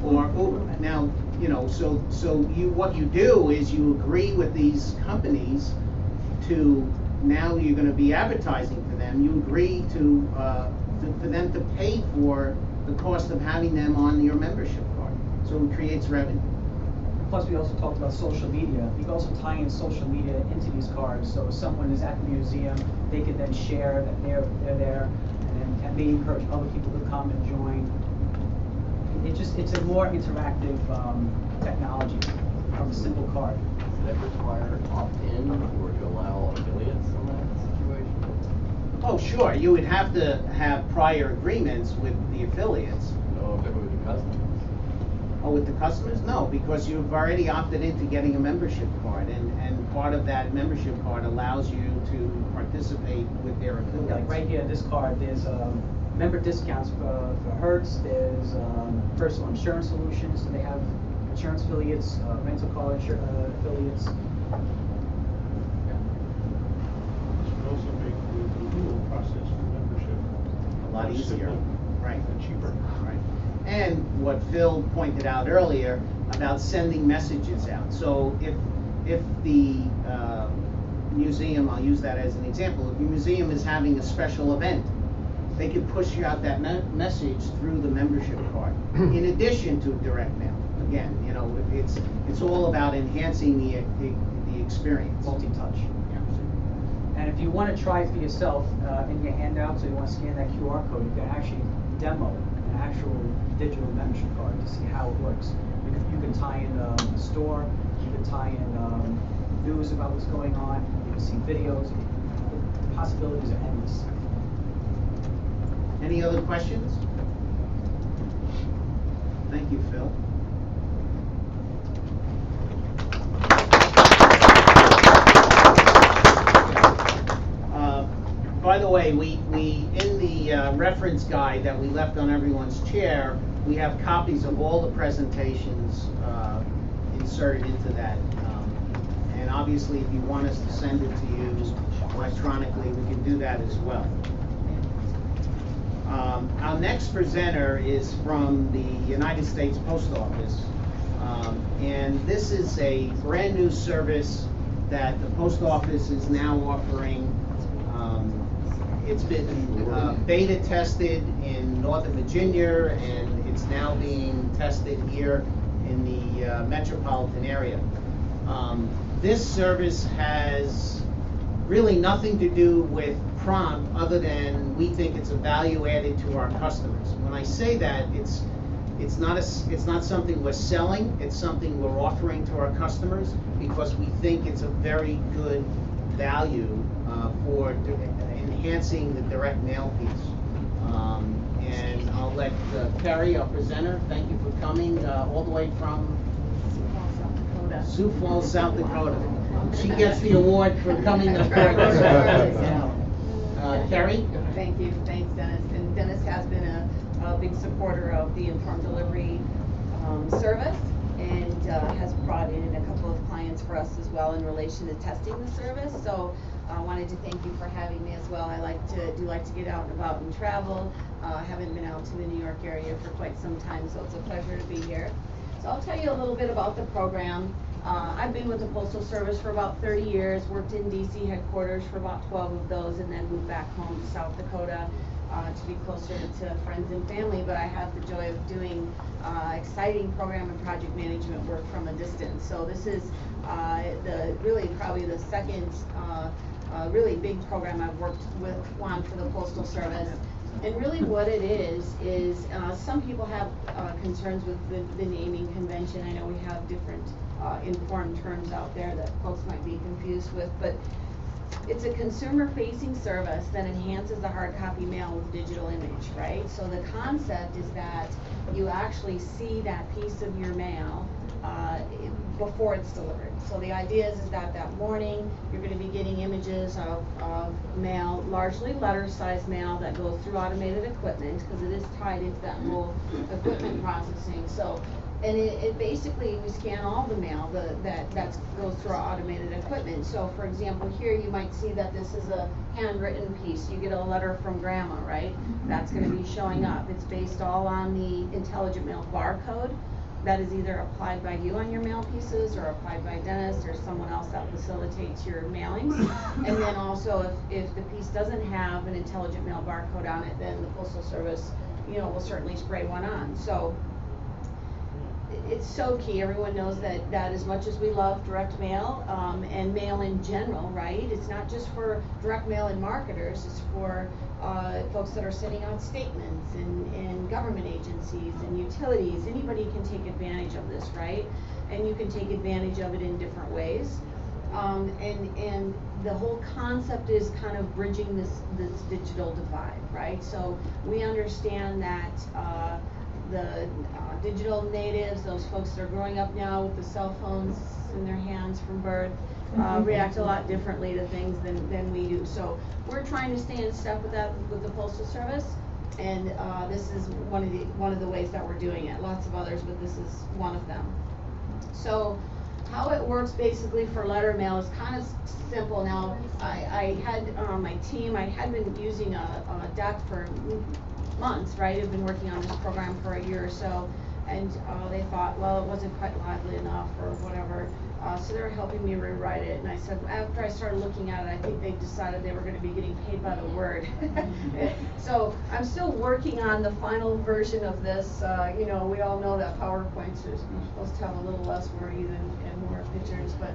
Or Uber. Now, you know, so what you do is you agree with these companies to now you're going to be advertising for them. You agree to for them to pay for the cost of having them on your membership card. So it creates revenue. Plus, we also talked about social media. You can also tie in social media into these cards. So if someone is at the museum, they can then share that they're there, and may encourage other people to come and join. It's a more interactive technology from a simple card. Does that require opt-in or to allow affiliates in that situation? Oh, sure, you would have to have prior agreements with the affiliates. No, if it were the customers. Oh, with the customers? No, because you've already opted into getting a membership card, and part of that membership card allows you to participate with their affiliates. Like right here, this card, there's member discounts for Hertz, there's personal insurance solutions, so they have insurance affiliates, rental car affiliates. This would also make the renewal process for membership A lot more easier. simple Right. and cheaper. Right. And what Phil pointed out earlier about sending messages out. So if the museum, I'll use that as an example, if the museum is having a special event, they can push you out that message through the membership card, in addition to direct mail. Again, you know, it's all about enhancing the experience. Multi-touch. And if you want to try it for yourself, in your handout, so you want to scan that QR code, you can actually demo an actual digital membership card to see how it works. You can tie in a store, you can tie in news about what's going on, you can see videos. The possibilities are endless. Any other questions? Thank you, Phil. By the way, we in the reference guide that we left on everyone's chair, we have copies of all the presentations inserted into that. And obviously, if you want us to send it to you electronically, we can do that as well. Our next presenter is from the United States Post Office. And this is a brand new service that the Post Office is now offering. It's been beta tested in Northern Virginia, and it's now being tested here in the metropolitan area. This service has really nothing to do with Prompt, other than we think it's a value added to our customers. When I say that, it's not something we're selling, it's something we're offering to our customers because we think it's a very good value for enhancing the direct mail piece. And I'll let Perry, our presenter, thank you for coming all the way from Sioux Falls, South Dakota. She gets the award for coming to Kerry? Thank you, thanks Dennis. And Dennis has been a big supporter of the informed delivery service, and has brought in a couple of clients for us as well in relation to testing the service. So I wanted to thank you for having me as well. I do like to get out and about and travel. Haven't been out to the New York area for quite some time, so it's a pleasure to be here. So I'll tell you a little bit about the program. I've been with the Postal Service for about 30 years, worked in DC headquarters for about 12 of those, and then moved back home to South Dakota to be closer to friends and family. But I have the joy of doing exciting program and project management work from a distance. So this is probably the second really big program I've worked on for the Postal Service. And really what it is some people have concerns with the naming convention. I know we have different informed terms out there that folks might be confused with, but it's a consumer-facing service that enhances the hard copy mail with digital image, right? So the concept is that you actually see that piece of your mail before it's delivered. So the idea is that morning you're going to be getting images of mail, largely letter-sized mail that goes through automated equipment, because it is tied into that whole equipment processing. So, and it basically, we scan all the mail that goes through our automated equipment. So for example, here you might see that this is a handwritten piece. You get a letter from grandma, right? That's going to be showing up. It's based all on the intelligent mail barcode that is either applied by you on your mail pieces or applied by Dennis or someone else that facilitates your mailings. And then also if the piece doesn't have an intelligent mail barcode on it, then the Postal Service, will certainly spray one on. So it's so key. Everyone knows that as much as we love direct mail, and mail in general, right? It's not just for direct mail and marketers, it's for folks that are sending out statements and government agencies and utilities. Anybody can take advantage of this, right? And you can take advantage of it in different ways. And the whole concept is kind of bridging this digital divide, right? So we understand that the digital natives, those folks that are growing up now with the cell phones in their hands from birth, react a lot differently to things than we do. So we're trying to stay in step with that with the Postal Service, and this is one of the ways that we're doing it. Lots of others, but this is one of them. So how it works basically for letter mail is kind of simple. Now, I had my team, I had been using a deck for months, right? I've been working on this program for a year or so, and they thought, well, it wasn't quite lively enough or whatever. So they were helping me rewrite it, and I said, after I started looking at it, I think they decided they were going to be getting paid by the word. So I'm still working on the final version of this. You know, we all know that PowerPoints are supposed to have a little less wordy and more pictures, but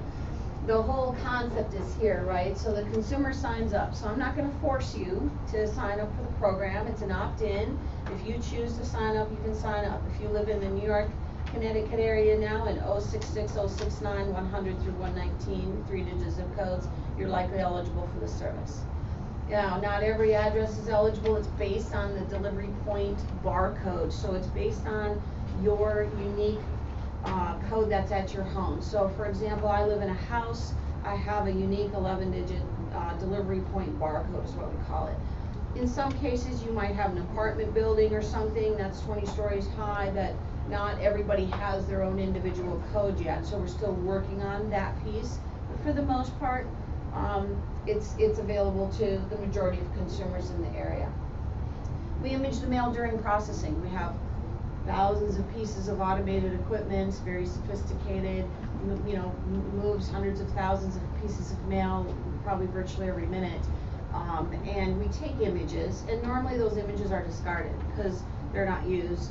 the whole concept is here, right? So the consumer signs up. So I'm not going to force you to sign up for the program. It's an opt-in. If you choose to sign up, you can sign up. If you live in the New York, Connecticut area now in 066, 069, 100 through 119, 3-digit zip codes, you're likely eligible for the service. Now, not every address is eligible. It's based on the delivery point barcode. So it's based on your unique code that's at your home. So for example, I live in a house, I have a unique 11-digit delivery point barcode is what we call it. In some cases, you might have an apartment building or something that's 20 stories high that not everybody has their own individual code yet, so we're still working on that piece. But for the most part, it's available to the majority of consumers in the area. We image the mail during processing. We have thousands of pieces of automated equipment, very sophisticated, you know, moves hundreds of thousands of pieces of mail probably virtually every minute. And we take images, and normally those images are discarded because they're not used.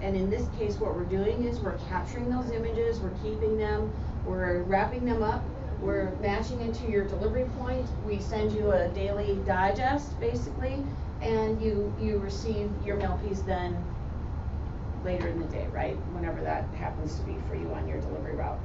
And in this case, what we're doing is we're capturing those images, we're keeping them, we're wrapping them up, we're matching it to your delivery point. We send you a daily digest, basically, and you receive your mail piece then later in the day, right? Whenever that happens to be for you on your delivery route.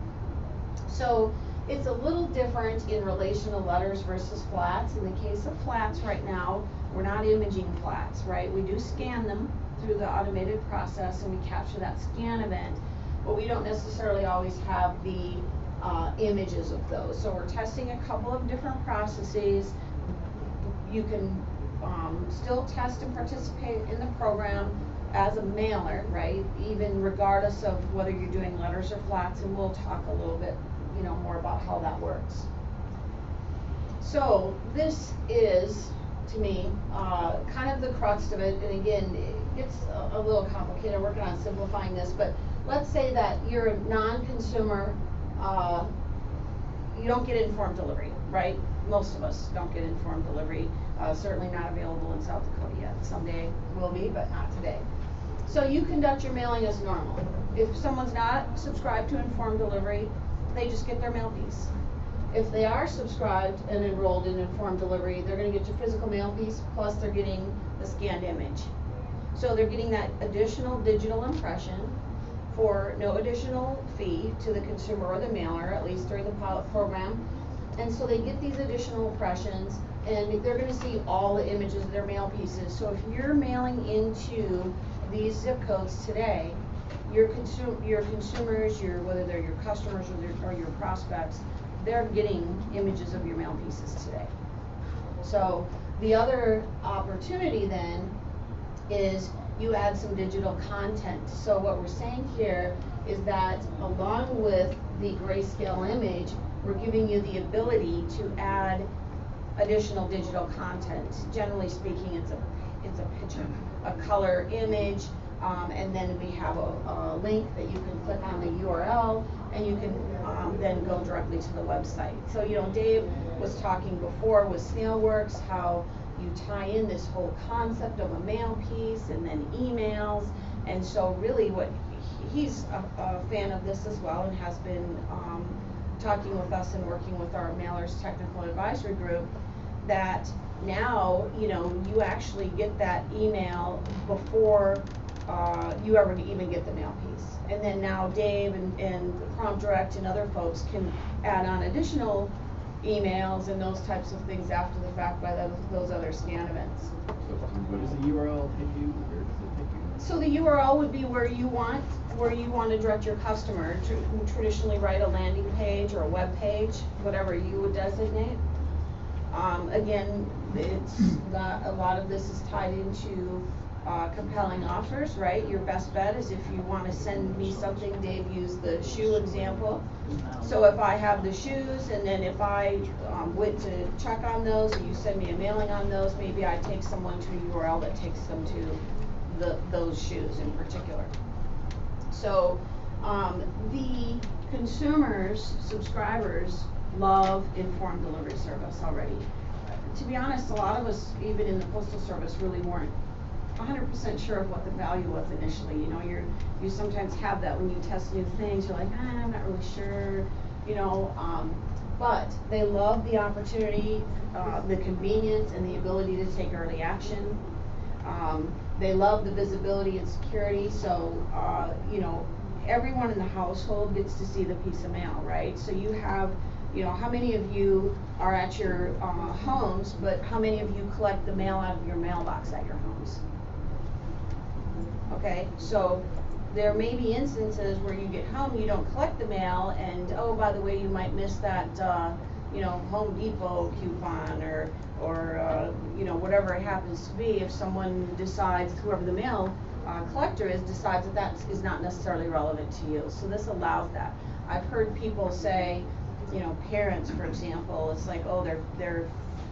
So it's a little different in relation to letters versus flats. In the case of flats right now, we're not imaging flats, right? We do scan them through the automated process and we capture that scan event, but we don't necessarily always have the images of those. So we're testing a couple of different processes. You can still test and participate in the program as a mailer, right? Even regardless of whether you're doing letters or flats, and we'll talk a little bit, you know, more about how that works. So this is, to me, kind of the crux of it. And again, it gets a little complicated. We're working on simplifying this, but let's say that you're a non-consumer. You don't get informed delivery, right? Most of us don't get informed delivery. Certainly not available in South Dakota yet. Someday will be, but not today. So you conduct your mailing as normal. If someone's not subscribed to informed delivery, they just get their mail piece. If they are subscribed and enrolled in informed delivery, they're going to get your physical mail piece, plus they're getting the scanned image. So they're getting that additional digital impression for no additional fee to the consumer or the mailer, at least during the pilot program. And so they get these additional impressions, and they're going to see all the images of their mail pieces. So if you're mailing into these zip codes today, your consumers, whether they're your customers or your prospects, they're getting images of your mail pieces today. So the other opportunity then is you add some digital content. So what we're saying here is that along with the grayscale image, we're giving you the ability to add additional digital content. Generally speaking, it's a picture, a color image, and then we have a link that you can click on the URL, and you can then go directly to the website. So, you know, Dave was talking before with SnailWorks how you tie in this whole concept of a mail piece and then emails, and so really what he's a fan of this as well and has been talking with us and working with our mailers technical advisory group, that now, you know, you actually get that email before you ever even get the mail piece. And then now Dave and PromptDirect and other folks can add on additional emails and those types of things after the fact by those other scan events. Does the URL take you, or does it take you? So the URL would be where you want to direct your customer to traditionally write a landing page or a web page, whatever you would designate. Again, it's not, a lot of this is tied into compelling offers, right? Your best bet is if you want to send me something, Dave used the shoe example. So if I have the shoes, and then if I went to check on those, or you send me a mailing on those, maybe I take someone to a URL that takes them to those shoes in particular. So the consumers, subscribers, love informed delivery service already. To be honest, a lot of us, even in the Postal Service, really weren't 100% sure of what the value was initially. You know, you sometimes have that when you test new things. You're like, I'm not really sure. You know, but they love the opportunity, the convenience, and the ability to take early action. They love the visibility and security. So, you know, everyone in the household gets to see the piece of mail, right? So you have, you know, how many of you are at your homes, but how many of you collect the mail out of your mailbox at your homes? Okay, so there may be instances where you get home, you don't collect the mail, and oh, by the way, you might miss that, you know, Home Depot coupon or you know, whatever it happens to be. If someone decides, whoever the mail collector is, decides that is not necessarily relevant to you. So this allows that. I've heard people say, you know, parents, for example, it's like, oh, their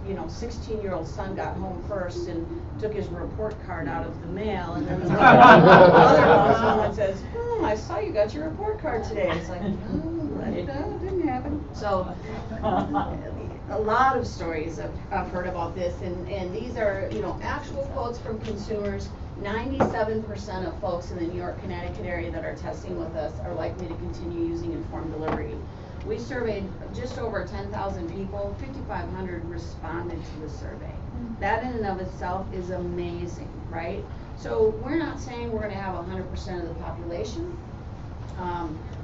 you know, 16-year-old son got home first and took his report card out of the mail, and then the other someone says, I saw you got your report card today. It's like, it didn't happen. So a lot of stories I've heard about this, and these are, you know, actual quotes from consumers. 97% of folks in the New York, Connecticut area that are testing with us are likely to continue using informed delivery. We surveyed just over 10,000 people, 5,500 responded to the survey. That in and of itself is amazing, right? So we're not saying we're going to have 100% of the population.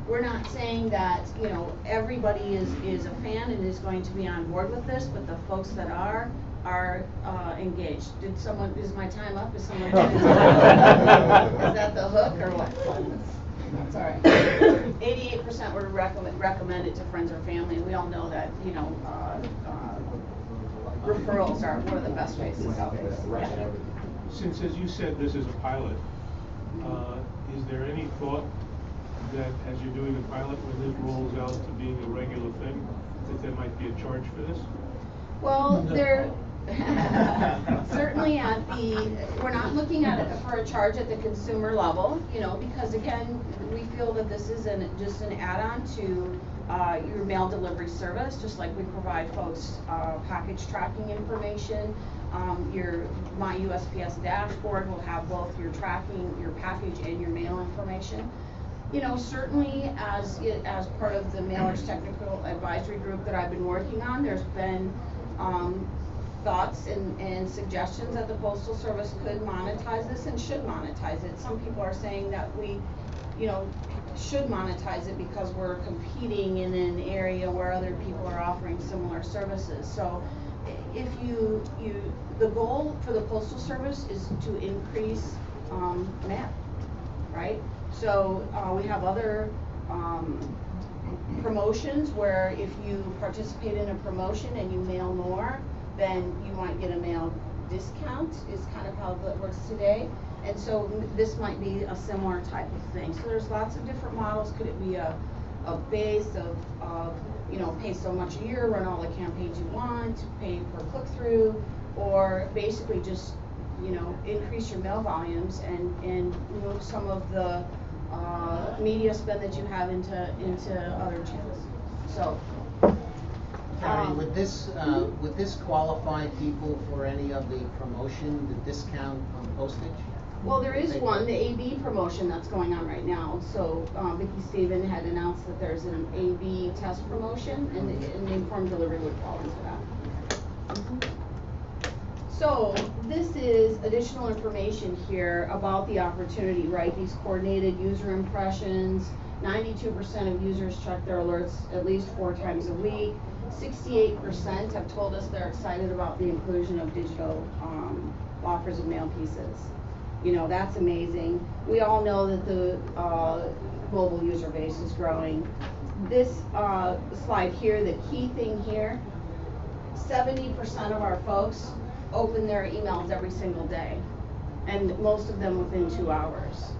We're not saying that, you know, everybody is a fan and is going to be on board with this, but the folks that are engaged. Is my time up? Is someone trying to is that the hook or what? That's all right. 88% would recommend it to friends or family, and we all know that, you know, referrals are one of the best ways to sell things. Yeah. Since, as you said, this is a pilot, is there any thought that as you're doing the pilot, when this rolls out to being a regular thing, that there might be a charge for this? Well, there certainly we're not looking at it for a charge at the consumer level, you know, because again, we feel that this is just an add-on to your mail delivery service, just like we provide folks package tracking information. Your My USPS dashboard will have both your tracking, your package, and your mail information. You know, certainly as part of the Mailers Technical Advisory Group that I've been working on, there's been thoughts and suggestions that the Postal Service could monetize this and should monetize it. Some people are saying that we, you know, should monetize it because we're competing in an area where other people are offering similar services. So if the goal for the Postal Service is to increase mail, right? So we have other promotions where if you participate in a promotion and you mail more, then you might get a mail discount, is kind of how that works today. And so this might be a similar type of thing. So there's lots of different models. Could it be a base of you know, pay so much a year, run all the campaigns you want, pay per click-through, or basically just, you know, increase your mail volumes and move some of the media spend that you have into other channels. So Carrie, would this qualify people for any of the promotion, the discount on postage? Well, there is one, the AB promotion that's going on right now. So, Vicki Stephen had announced that there's an AB test promotion, and the informed delivery would fall into that. So, this is additional information here about the opportunity, right? These coordinated user impressions, 92% of users check their alerts at least 4 times a week. 68% have told us they're excited about the inclusion of digital offers of mail pieces. You know, that's amazing. We all know that the mobile user base is growing. This slide here, the key thing here, 70% of our folks open their emails every single day, and most of them within 2 hours.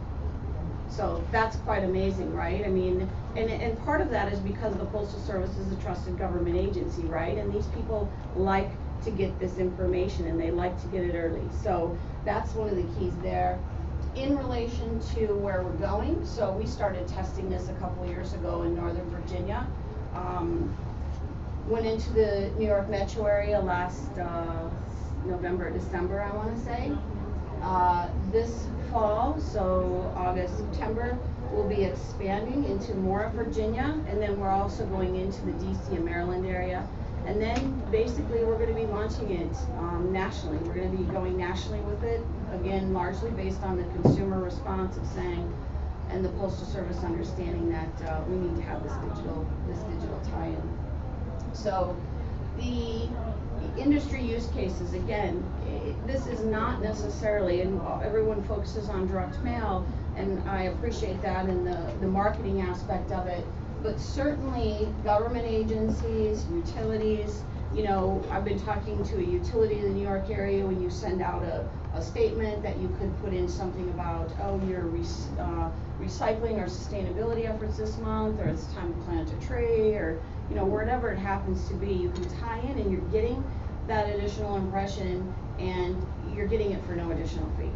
So that's quite amazing, right? I mean, and part of that is because the Postal Service is a trusted government agency, right? And these people like to get this information, and they like to get it early. So that's one of the keys there. In relation to where we're going, so we started testing this a couple years ago in Northern Virginia. Went into the New York metro area last November, December, I want to say. This fall, so August, September, we'll be expanding into more of Virginia, and then we're also going into the DC and Maryland area. And then basically we're going to be launching it nationally. We're going to be going nationally with it, again, largely based on the consumer response of saying, and the Postal Service understanding that we need to have this digital tie-in. So the industry use cases, again, this is not necessarily, and everyone focuses on direct mail, and I appreciate that and the marketing aspect of it, but certainly government agencies, utilities, you know, I've been talking to a utility in the New York area. When you send out a statement that you could put in something about, oh, your recycling or sustainability efforts this month, or it's time to plant a tree, or, you know, whatever it happens to be, you can tie in and you're getting that additional impression, and you're getting it for no additional fee.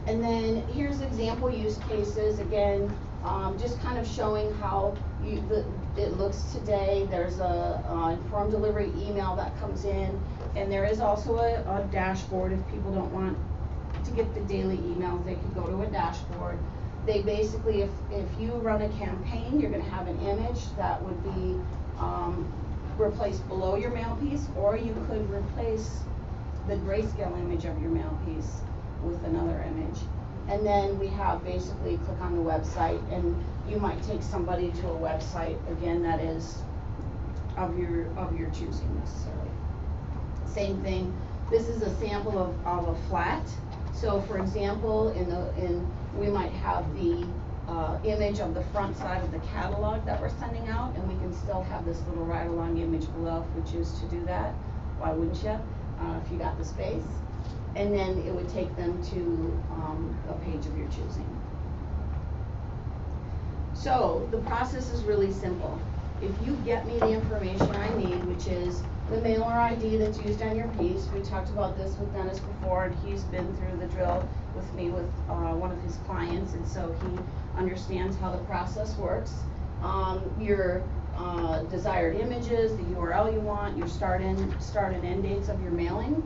And then here's example use cases, again, just kind of showing how it looks today. There's a informed delivery email that comes in, and there is also a dashboard. If people don't want to get the daily emails, they could go to a dashboard. They basically, if you run a campaign, you're going to have an image that would be replaced below your mail piece, or you could replace the grayscale image of your mail piece with another image. And then we have basically click on the website, and you might take somebody to a website, again, that is of your choosing necessarily. Same thing, this is a sample of a flat. So for example, we might have the image of the front side of the catalog that we're sending out, and we can still have this little ride-along image below if we choose to do that. Why wouldn't you, if you got the space? And then it would take them to a page of your choosing. So the process is really simple. If you get me the information I need, which is the mailer ID that's used on your piece, we talked about this with Dennis before, and he's been through the drill with me with one of his clients, and so he understands how the process works. Your desired images, the URL you want, your start and end dates of your mailing.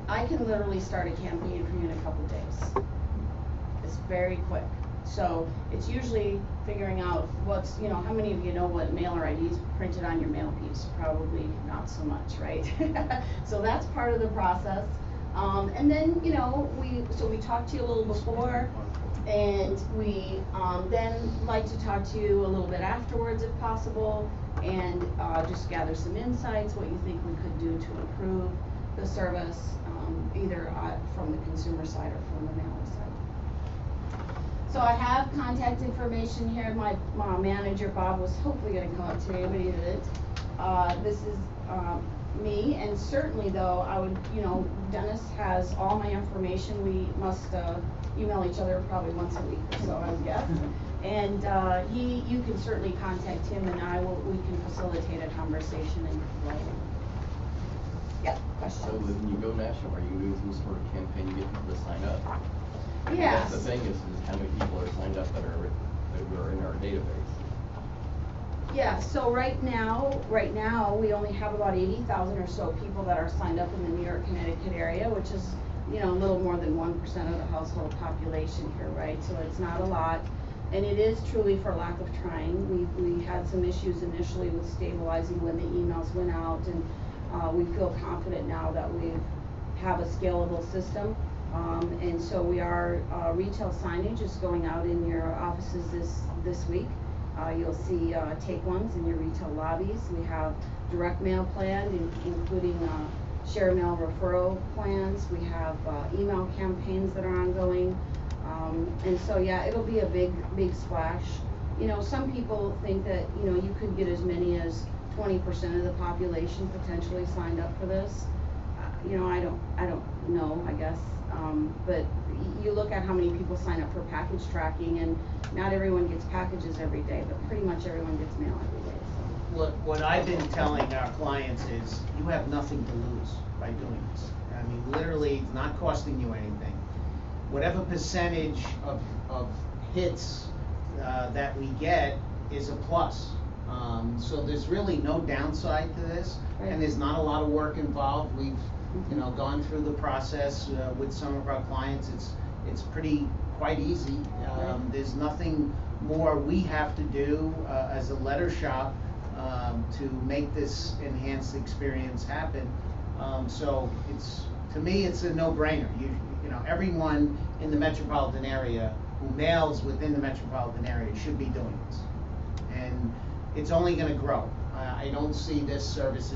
I can literally start a campaign for you in a couple of days. It's very quick. So it's usually figuring out what's, you know, how many of you know what mailer ID is printed on your mail piece? Probably not so much, right? So that's part of the process. And then, you know, we talked to you a little before, and we then like to talk to you a little bit afterwards if possible, and just gather some insights, what you think we could do to improve the service, either from the consumer side or from the mailing side. So I have contact information here. My manager, Bob, was hopefully going to come up today, but he didn't. This is me, and certainly though, I would, you know, Dennis has all my information. We must email each other probably once a week or so, I would guess. And you can certainly contact him, and we can facilitate a conversation and yeah, questions? So when you go national, are you doing some sort of campaign to get people to sign up? Yes. The thing is how many people are signed up that are in our database? Yeah, so right now we only have about 80,000 or so people that are signed up in the New York, Connecticut area, which is you know, a little more than 1% of the household population here, right? So it's not a lot, and it is truly for lack of trying. We had some issues initially with stabilizing when the emails went out, and we feel confident now that we have a scalable system. And so we are, retail signage is going out in your offices this week. You'll see take ones in your retail lobbies. We have direct mail planned, including share mail referral plans. We have email campaigns that are ongoing. And so, yeah, it'll be a big splash. You know, some people think that, you know, you could get as many as 20% of the population potentially signed up for this. You know, I don't know, I guess. But you look at how many people sign up for package tracking, and not everyone gets packages every day, but pretty much everyone gets mail every day. So. Look, what I've been telling our clients is, you have nothing to lose by doing this. I mean, literally, it's not costing you anything. Whatever percentage of hits that we get is a plus. So there's really no downside to this, Right. and there's not a lot of work involved. We've, you know, gone through the process with some of our clients. It's quite easy. There's nothing more we have to do as a letter shop to make this enhanced experience happen. So to me, it's a no-brainer. You know, everyone in the metropolitan area who mails within the metropolitan area should be doing this, and it's only going to grow. I don't see this service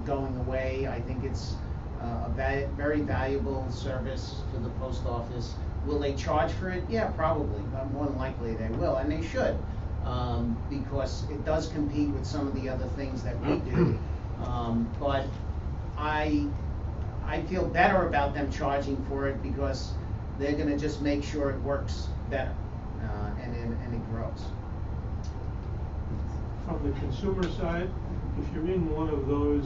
going away. I think it's a very valuable service for the post office. Will they charge for it? Yeah, probably. More than likely they will, and they should, because it does compete with some of the other things that we do. But I feel better about them charging for it, because they're going to just make sure it works better, and it grows. From the consumer side, if you're in one of those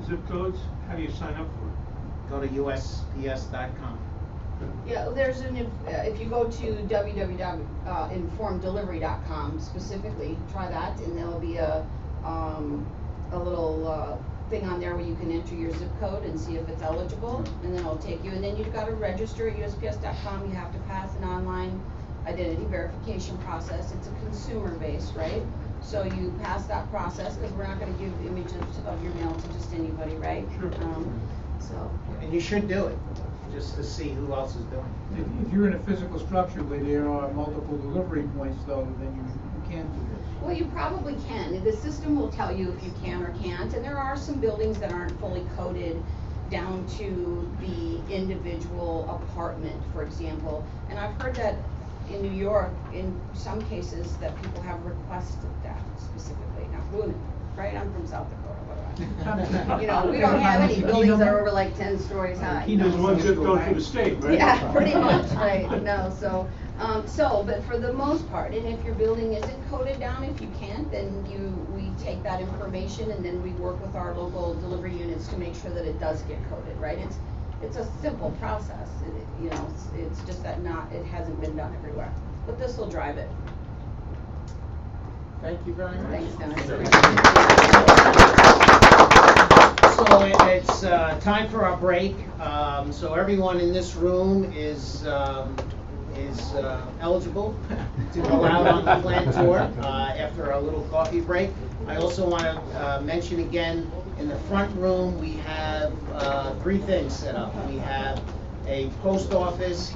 zip codes, how do you sign up for it? Go to USPS.com. Yeah, there's if you go to www.informeddelivery.com specifically, try that, and there'll be a little thing on there where you can enter your zip code and see if it's eligible, and then it'll take you, and then you've got to register at USPS.com. You have to pass an online identity verification process. It's a consumer base, right? So you pass that process, because we're not going to give images of your mail to just anybody, right? Sure. So. And you should do it, just to see who else is doing it. If you're in a physical structure where there are multiple delivery points, though, then you can do this. Well, you probably can. The system will tell you if you can or can't, and there are some buildings that aren't fully coded down to the individual apartment, for example. And I've heard that in New York, in some cases, that people have requested that specifically. Now, right? I'm from South Dakota. You know, we don't have any buildings that are over like 10 stories high. There's one zip code for the state, right? Yeah, pretty much, right, no, but for the most part, and if your building isn't coded down, if you can't, then we take that information, and then we work with our local delivery units to make sure that it does get coded, right? It's a simple process, you know, it's just that it hasn't been done everywhere, but this will drive it. Thank you very much. Thanks, Dennis. So it's time for our break. So everyone in this room is eligible to go out on the plant tour after our little coffee break. I also want to mention again, in the front room we have 3 things set up. We have a post office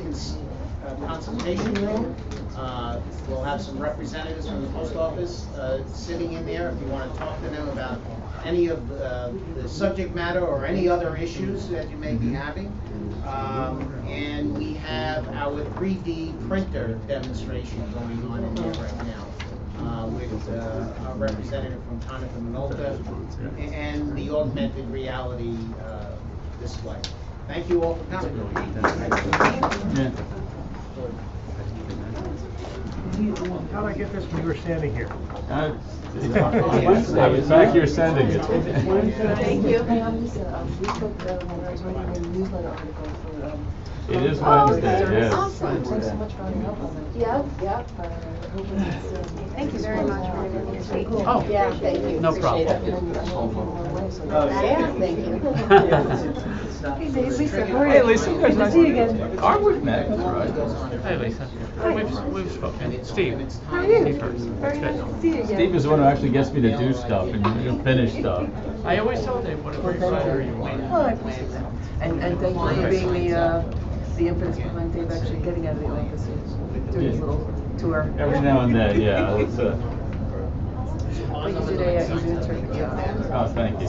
consultation room. We'll have some representatives from the post office sitting in there if you want to talk to them about any of the subject matter or any other issues that you may be having. And we have our 3D printer demonstration going on in there right now with our representative from Tonica Minolta and the augmented reality display. Thank you all for coming. How'd I get this when you were standing here? It's like you're sending it. Thank you. It is Wednesday, yes. Awesome. Thanks so much for all your help on that. Yep, yep. Thank you very much for your invitation. Oh, Yeah, thank you. no Appreciate problem. it. Yeah, thank you. Hey, Dave, Lisa, how are you? Hey, Lisa. Good to see you again. Are we met? That's right. Hey, Lisa. We've spoken. Steve. How are you? Steve first. Very That's nice good. to see you again. Steve is the one who actually gets me to do stuff and finish stuff. I always tell Dave what a great writer you are. Well, I appreciate that. And thank you for being the impetus behind Dave actually getting out of the office and doing his little tour. Every now and then, yeah. It's, But you did a terrific job. oh, thank you.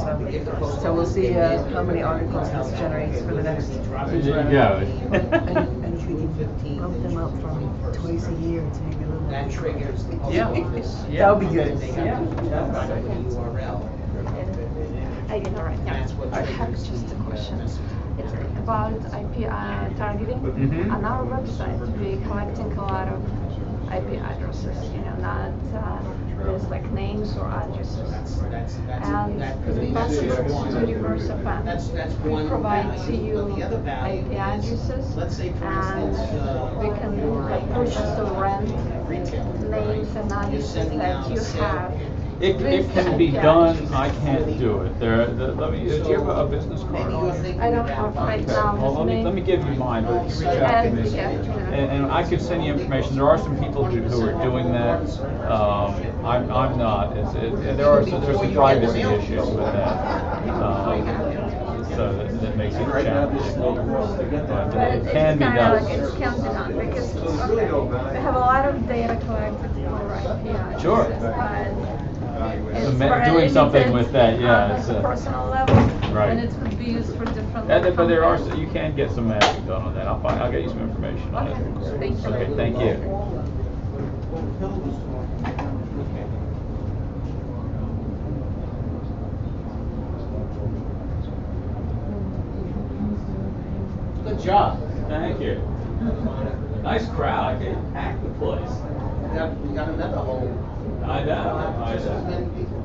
So we'll see how many articles this generates for the next. There you go. And if we can bump them up from twice a year to maybe a little. That triggers the post Yeah. office. That would be good. They have to provide the URL. I did all right, yeah. That's what I have triggers just a the, question. message. It's about IP targeting. Mhm. On our website, we're collecting a lot of IP addresses, not with like names or addresses. And the possibility to reverse offend. That's We one provide to value, you but the other value IP is, addresses. let's say for and instance, we can like purchase or rent retail, names and You're addresses sending that out you a sale. have. It with can be IP done, addresses. I can't do it. Let me, do you have a business card Maybe on you're you? thinking I don't about have right Okay, now well, with me. let me give you mine, but you reach out to And, me. yeah. And I could send you information. There are some people who are doing that. I'm not. There's some privacy issues with that. So that makes it challenging. But But it can be it's kind done. of like it can be done because we have a lot of data collected for IP addresses. Sure. But it's So very doing something limited with that, yeah, on it's the a- personal level. Right. And it could be used for different. But there are, companies. you can get some magic done on that. I'll get you some information on it. Okay, thank you. Okay, thank you. Good job. Thank you. Nice crowd, they packed the place. We got another whole. I know, Just as many people.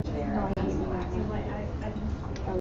engineering.